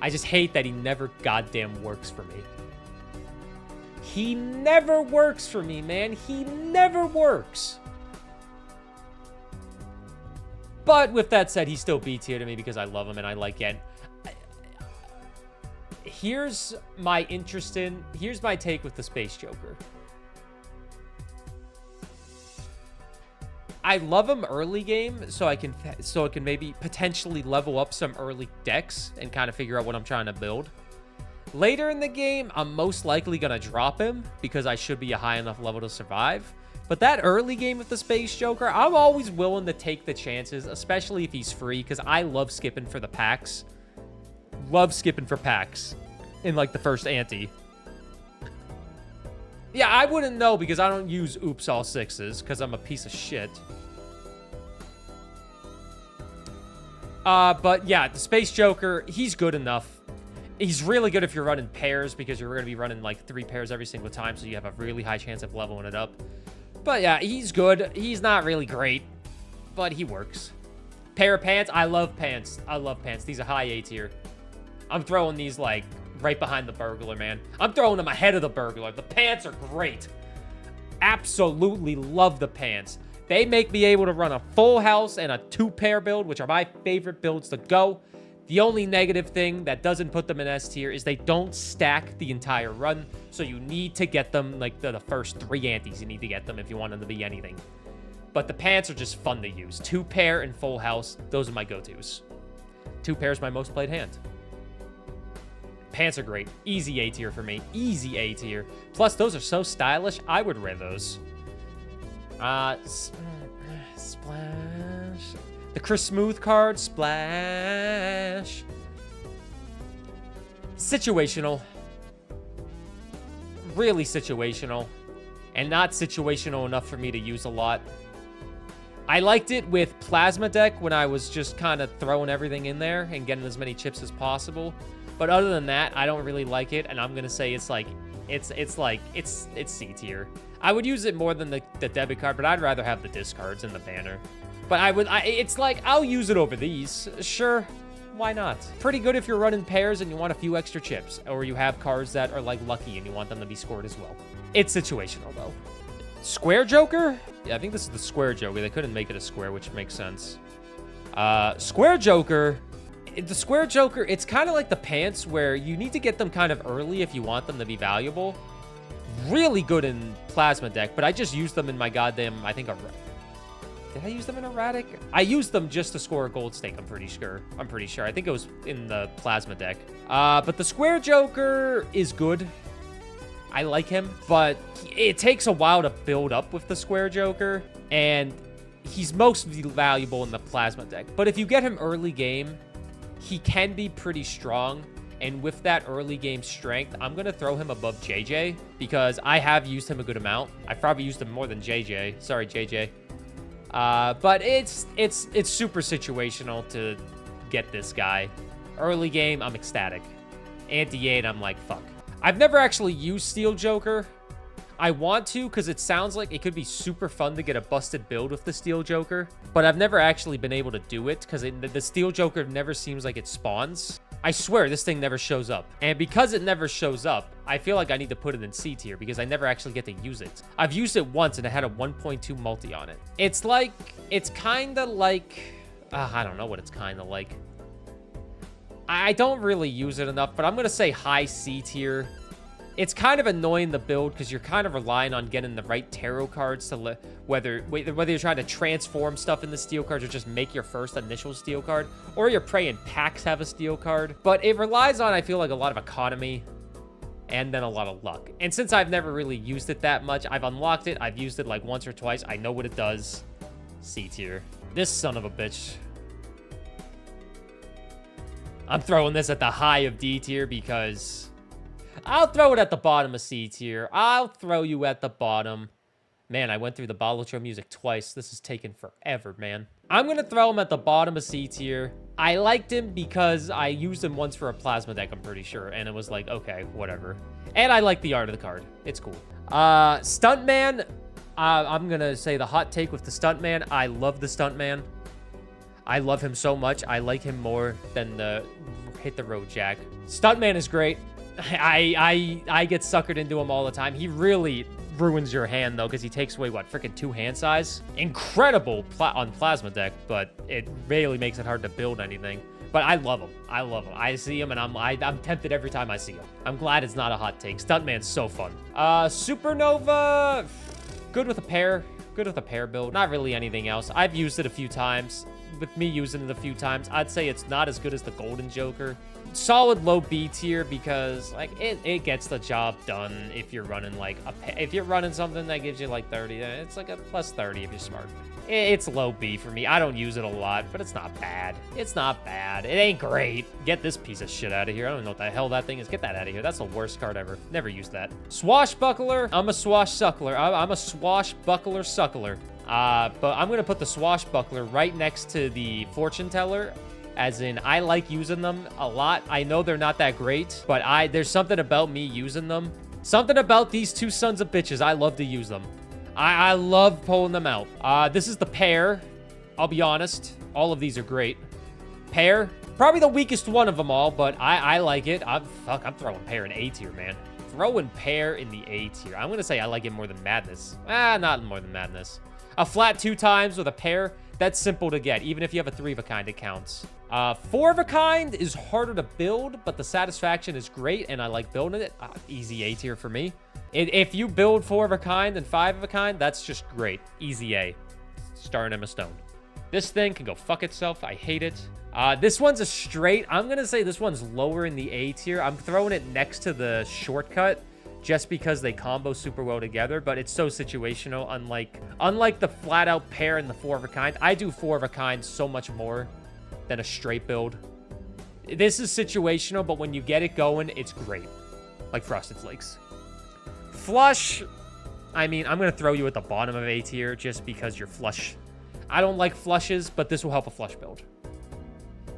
[SPEAKER 1] I just hate that he never goddamn works for me. He never works for me, man. He never works. But with that said, he's still B tier to me because I love him and I like it. Here's my take with the Space Joker. I love him early game, so I can maybe potentially level up some early decks and kind of figure out what I'm trying to build. Later in the game, I'm most likely gonna drop him because I should be a high enough level to survive. But that early game with the Space Joker, I'm always willing to take the chances, especially if he's free, because I love skipping for the packs. Love skipping for packs in like the first ante. Yeah, I wouldn't know because I don't use Oops All Sixes because I'm a piece of shit. But yeah, the Space Joker, he's good enough. He's really good if you're running pairs because you're going to be running like 3 pairs every single time, so you have a really high chance of leveling it up. But yeah, he's good. He's not really great, but he works. Pair of pants, I love pants. I love pants. These are high A tier. I'm throwing these like right behind the burglar, man. I'm throwing them ahead of the burglar. The pants are great. Absolutely love the pants. They make me able to run a full house and a 2-pair build, which are my favorite builds to go. The only negative thing that doesn't put them in S tier is they don't stack the entire run. So you need to get them like the first 3 antes. You need to get them if you want them to be anything. But the pants are just fun to use. 2-pair and full house. Those are my go-tos. 2-pair is my most played hand. Pants are great. Easy A tier for me. Easy A tier. Plus, those are so stylish. I would wear those. Splash. The Chris Smooth card. Splash. Situational. Really situational. And not situational enough for me to use a lot. I liked it with Plasma Deck when I was just kind of throwing everything in there and getting as many chips as possible. But other than that, I don't really like it, and I'm gonna say it's C tier. I would use it more than the debit card, but I'd rather have the discards and the banner. But it's like I'll use it over these. Sure, why not? Pretty good if you're running pairs and you want a few extra chips, or you have cards that are like lucky and you want them to be scored as well. It's situational though. Square Joker? Yeah, I think this is the Square Joker. They couldn't make it a square, which makes sense. Square Joker. The Square Joker, it's kind of like the pants where you need to get them kind of early if you want them to be valuable. Really good in Plasma Deck, but I just used them in my goddamn, I think, did I use them in Erratic? I used them just to score a gold stake, I'm pretty sure. I think it was in the Plasma Deck. But the Square Joker is good. I like him, but it takes a while to build up with the Square Joker, and he's most valuable in the Plasma Deck. But if you get him early game, he can be pretty strong, and with that early game strength, I'm going to throw him above JJ because I have used him a good amount. I've probably used him more than JJ. Sorry, JJ. But it's super situational to get this guy. Early game, I'm ecstatic. Anti-8, I'm like, fuck. I've never actually used Steel Joker. I want to because it sounds like it could be super fun to get a busted build with the Steel Joker, but I've never actually been able to do it because the Steel Joker never seems like it spawns. I swear this thing never shows up. And because it never shows up, I feel like I need to put it in C tier because I never actually get to use it. I've used it once and it had a 1.2 multi on it. It's kind of like, I don't know what it's kind of like. I don't really use it enough, but I'm going to say high C tier. It's kind of annoying the build because you're kind of relying on getting the right tarot cards to whether you're trying to transform stuff into steel cards or just make your first initial steel card, or you're praying packs have a steel card. But it relies on, I feel like, a lot of economy and then a lot of luck. And since I've never really used it that much, I've unlocked it. I've used it like once or twice. I know what it does. C tier. This son of a bitch. I'm throwing this at the high of D tier because I'll throw it at the bottom of C tier. I'll throw you at the bottom. Man, I went through the Balatro music twice. This is taking forever, man. I'm going to throw him at the bottom of C tier. I liked him because I used him once for a plasma deck, I'm pretty sure. And it was like, okay, whatever. And I like the art of the card. It's cool. Stuntman. I'm going to say the hot take with the Stuntman. I love the Stuntman. I love him so much. I like him more than the Hit the Road Jack. Stuntman is great. I get suckered into him all the time. He really ruins your hand, though, because he takes away, what, freaking 2 hand size? Incredible on plasma deck, but it really makes it hard to build anything. But I love him. I love him. I see him, and I'm tempted every time I see him. I'm glad it's not a hot take. Stuntman's so fun. Supernova, good with a pair. Good with a pair build. Not really anything else. I've used it a few times. With me using it a few times, I'd say it's not as good as the Golden Joker. Solid low B tier because like it gets the job done if you're running like if you're running something that gives you like 30, it's like a plus 30 if you're smart. It's low B for me. I don't use it a lot, but it's not bad. It's not bad. It ain't great. Get this piece of shit out of here. I don't even know what the hell that thing is. Get that out of here. That's the worst card ever. Never used that. Swashbuckler. I'm a swashsuckler. I'm a swashbuckler suckler. But I'm going to put the Swashbuckler right next to the Fortune Teller, as in I like using them a lot. I know they're not that great, but there's something about me using them. Something about these two sons of bitches. I love to use them. I love pulling them out. This is the pair. I'll be honest. All of these are great. Pair. Probably the weakest one of them all, but I like it. I'm throwing pair in A tier, man. Throwing pair in the A tier. I'm going to say I like it more than Madness. Not more than Madness. A flat 2 times with a pair, that's simple to get. Even if you have a 3 of a kind, it counts. 4 of a kind is harder to build, but the satisfaction is great, and I like building it. Easy A tier for me. If you build 4 of a kind and 5 of a kind, that's just great. Easy A. Starring Emma Stone. This thing can go fuck itself. I hate it. This one's a straight. I'm going to say this one's lower in the A tier. I'm throwing it next to the shortcut, just because they combo super well together, but it's so situational, unlike the flat-out pair and the 4 of a kind. I do 4 of a kind so much more than a straight build. This is situational, but when you get it going, it's great. Like Frosted Flakes. Flush, I mean, I'm going to throw you at the bottom of A tier just because you're flush. I don't like flushes, but this will help a flush build.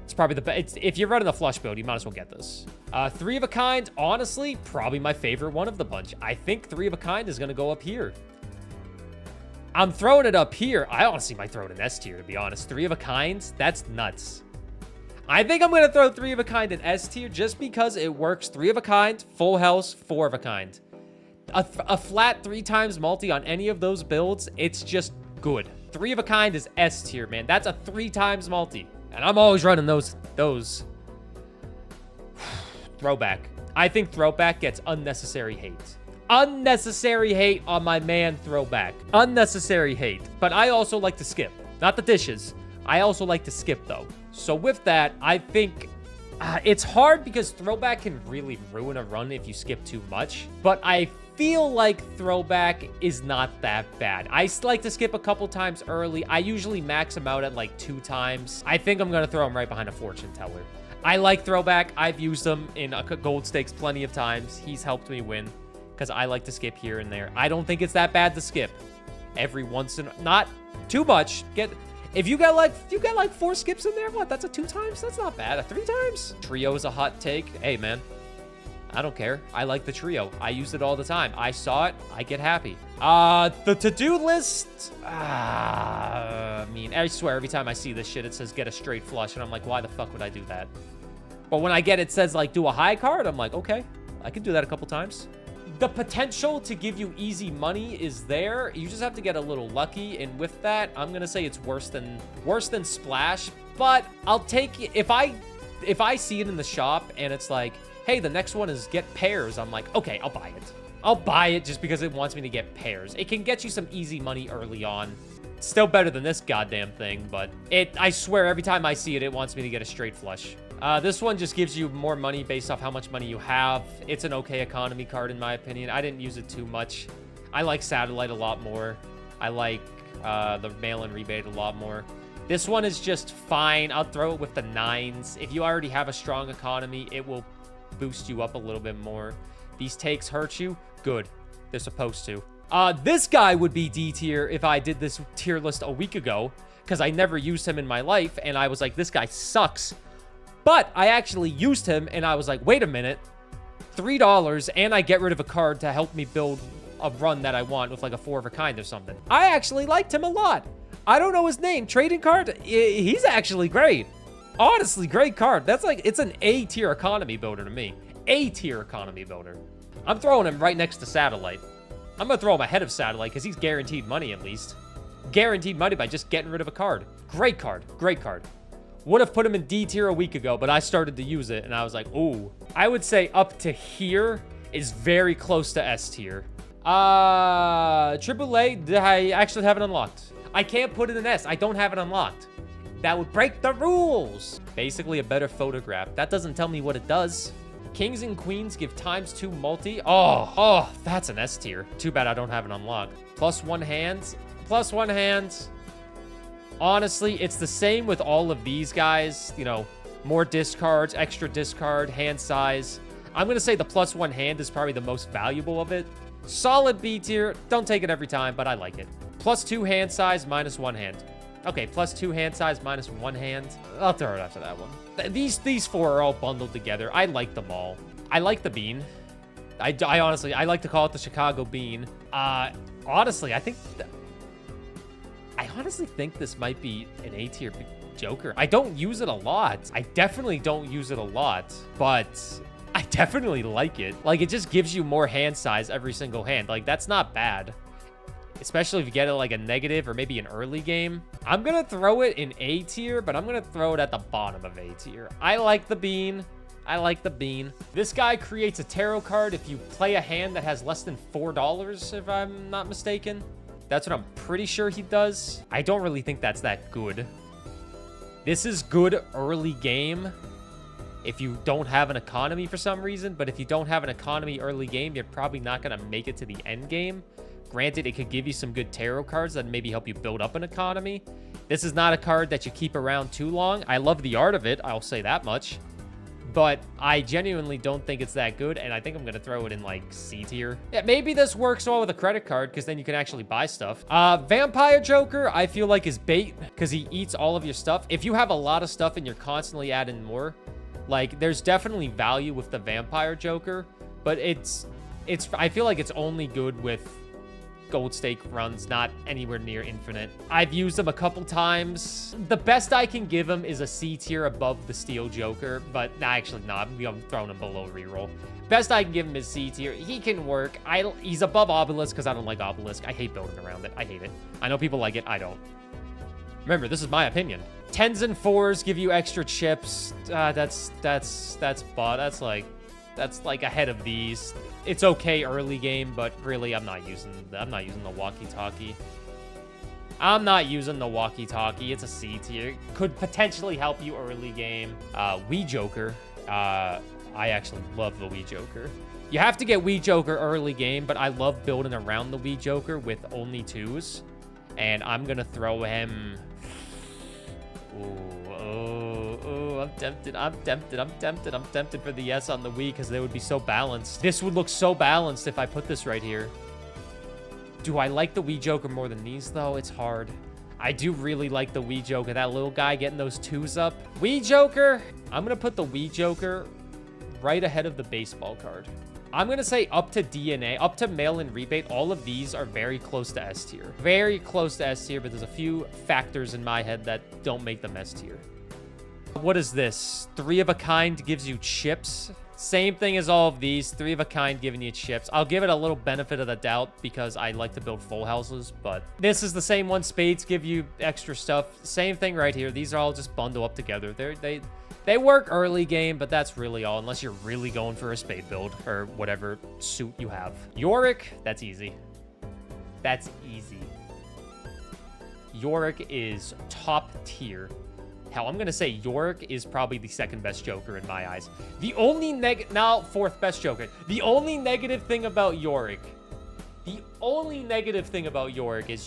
[SPEAKER 1] It's probably the best. If you're running a flush build, you might as well get this. 3 of a kind, honestly, probably my favorite one of the bunch. I think 3 of a kind is going to go up here. I'm throwing it up here. I honestly might throw it in S tier, to be honest. 3 of a kind, that's nuts. I think I'm going to throw 3 of a kind in S tier just because it works. 3 of a kind, full house, 4 of a kind. A flat 3 times multi on any of those builds, it's just good. 3 of a kind is S tier, man. That's a 3 times multi. And I'm always running those. Throwback. I think Throwback gets unnecessary hate. Unnecessary hate on my man Throwback. Unnecessary hate. But I also like to skip. Not the dishes. I also like to skip, though. So with that, I think it's hard because Throwback can really ruin a run if you skip too much. But I feel like Throwback is not that bad. I like to skip a couple times early. I usually max him out at like 2 times. I think I'm going to throw him right behind a Fortune Teller. I like Throwback. I've used him in gold stakes plenty of times. He's helped me win because I like to skip here and there. I don't think it's that bad to skip every once in, not too much. If you got like 4 skips in there, what? That's a 2 times? That's not bad. A 3 times? Trio is a hot take. Hey, man. I don't care. I like the trio. I use it all the time. I saw it. I get happy. The to-do list. I mean, I swear every time I see this shit, it says get a straight flush. And I'm like, why the fuck would I do that? But when I get it says like do a high card, I'm like, okay, I can do that a couple times. The potential to give you easy money is there. You just have to get a little lucky. And with that, I'm going to say it's worse than Splash. But I'll take it. If I see it in the shop and it's like, hey, the next one is get pairs, I'm like, okay, I'll buy it. I'll buy it just because it wants me to get pairs. It can get you some easy money early on. It's still better than this goddamn thing, but I swear every time I see it, it wants me to get a straight flush. This one just gives you more money based off how much money you have. It's an okay economy card, in my opinion. I didn't use it too much. I like Satellite a lot more. I like the mail-in rebate a lot more. This one is just fine. I'll throw it with the 9s. If you already have a strong economy, it will boost you up a little bit more. These takes hurt you? Good. They're supposed to. This guy would be D tier if I did this tier list a week ago, because I never used him in my life, and I was like, this guy sucks. But I actually used him, and I was like, wait a minute, $3, and I get rid of a card to help me build a run that I want with like a 4 of a kind or something. I actually liked him a lot. I don't know his name. Trading card, he's actually great. Honestly, great card. That's like, it's an A tier economy builder to me. A tier economy builder. I'm throwing him right next to Satellite. I'm gonna throw him ahead of Satellite because he's guaranteed money at least. Guaranteed money by just getting rid of a card. Great card. Great card. Would have put him in D tier a week ago, but I started to use it and I was like, ooh. I would say up to here is very close to S tier. AAA, I actually haven't unlocked. I can't put it in S. I don't have it unlocked. That would break the rules. Basically a better photograph. That doesn't tell me what it does. Kings and queens give ×2 multi. Oh, that's an S tier. Too bad I don't have it unlocked. +1 hands. +1 hands. Honestly, it's the same with all of these guys. You know, more discards, extra discard, hand size. I'm going to say the +1 hand is probably the most valuable of it. Solid B tier. Don't take it every time, but I like it. +2 hand size, -1 hand. Okay, +2 hand size, -1 hand. I'll throw it after that one. These 4 are all bundled together. I like them all. I like the bean. I honestly, I like to call it the Chicago bean. Honestly, I honestly think this might be an A tier Joker. I don't use it a lot. I definitely don't use it a lot, but I definitely like it. Like, it just gives you more hand size every single hand. Like, that's not bad. Especially if you get it like a negative or maybe an early game. I'm going to throw it in A tier, but I'm going to throw it at the bottom of A tier. I like the bean. I like the bean. This guy creates a tarot card if you play a hand that has less than $4, if I'm not mistaken. That's what I'm pretty sure he does. I don't really think that's that good. This is good early game if you don't have an economy for some reason, but if you don't have an economy early game, you're probably not going to make it to the end game. Granted, it could give you some good tarot cards that maybe help you build up an economy. This is not a card that you keep around too long. I love the art of it, I'll say that much. But I genuinely don't think it's that good, and I think I'm going to throw it in, like, C tier. Yeah, maybe this works well with a credit card, because then you can actually buy stuff. Vampire Joker, I feel like is bait, because he eats all of your stuff. If you have a lot of stuff and you're constantly adding more, like, there's definitely value with the Vampire Joker, but I feel like it's only good with gold stake runs, not anywhere near infinite. I've used him a couple times. The best I can give him is a C tier above the Steel Joker, but actually not. I'm throwing him below reroll. Best I can give him is C tier. He can work. He's above Obelisk because I don't like Obelisk. I hate building around it. I hate it. I know people like it. I don't. Remember, this is my opinion. 10s and 4s give you extra chips. That's like ahead of these. It's okay early game, but really I'm not using the walkie-talkie. I'm not using the walkie-talkie. It's a C tier. Could potentially help you early game. Wii Joker. I actually love the Wii Joker. You have to get Wii Joker early game, but I love building around the Wii Joker with only 2s. And I'm gonna throw him. I'm tempted for the yes on the Wii because they would be so balanced. This would look so balanced if I put this right here. Do I like the Wii Joker more than these, though? It's hard. I do really like the Wii Joker. That little guy getting those 2s up. Wii Joker. I'm going to put the Wii Joker right ahead of the baseball card. I'm going to say up to DNA, up to mail-in rebate. All of these are very close to S tier. Very close to S tier, but there's a few factors in my head that don't make them S tier. What is this? 3 of a kind gives you chips. Same thing as all of these. 3 of a kind giving you chips. I'll give it a little benefit of the doubt because I like to build full houses, but this is the same one. Spades give you extra stuff. Same thing right here. These are all just bundle up together. They work early game, but that's really all, unless you're really going for a spade build or whatever suit you have. Yorick, that's easy. That's easy. Yorick is top tier. Hell, I'm going to say Yorick is probably the 2nd best Joker in my eyes. The only now 4th best Joker. The only negative thing about Yorick is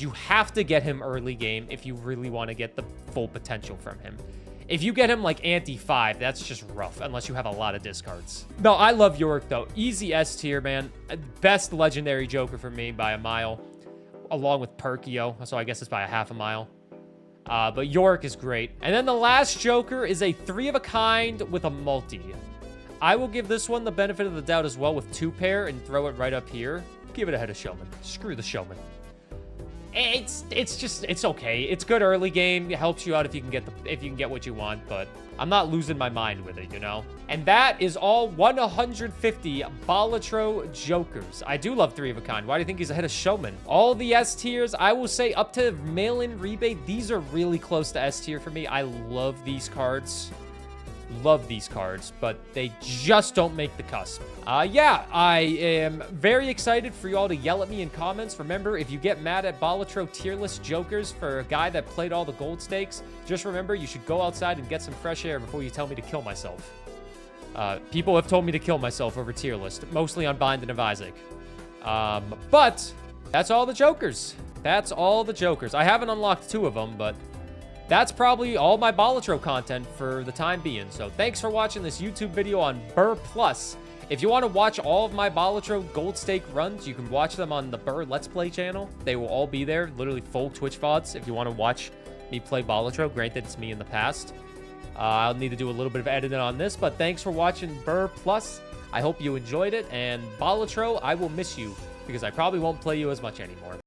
[SPEAKER 1] you have to get him early game if you really want to get the full potential from him. If you get him like anti-5, that's just rough, unless you have a lot of discards. No, I love Yorick, though. Easy S tier, man. Best legendary Joker for me by a mile, along with Perkio. So I guess it's by a half a mile. But Yorick is great. And then the last Joker is a 3 of a kind with a multi. I will give this one the benefit of the doubt as well with 2 pair and throw it right up here. Give it ahead of Showman. Screw the Showman. It's okay. It's good early game. It helps you out if you can get what you want, but I'm not losing my mind with it, you know? And that is all 150 Balatro Jokers. I do love 3 of a kind. Why do you think he's ahead of Showman? All the S tiers, I will say up to mail-in rebate, these are really close to S tier for me. I love these cards. Love these cards, but they just don't make the cusp. Yeah, I am very excited for y'all to yell at me in comments. Remember, if you get mad at Balatro tier list Jokers for a guy that played all the gold stakes, just remember you should go outside and get some fresh air before you tell me to kill myself. People have told me to kill myself over tier list, mostly on Binding of Isaac. But that's all the Jokers. That's all the Jokers. I haven't unlocked 2 of them, but that's probably all my Balatro content for the time being. So thanks for watching this YouTube video on Burr Plus. If you want to watch all of my Balatro gold stake runs, you can watch them on the Burr Let's Play channel. They will all be there, literally full Twitch VODs if you want to watch me play Balatro. Granted, it's me in the past. I'll need to do a little bit of editing on this, but thanks for watching Burr Plus. I hope you enjoyed it, and Balatro, I will miss you because I probably won't play you as much anymore.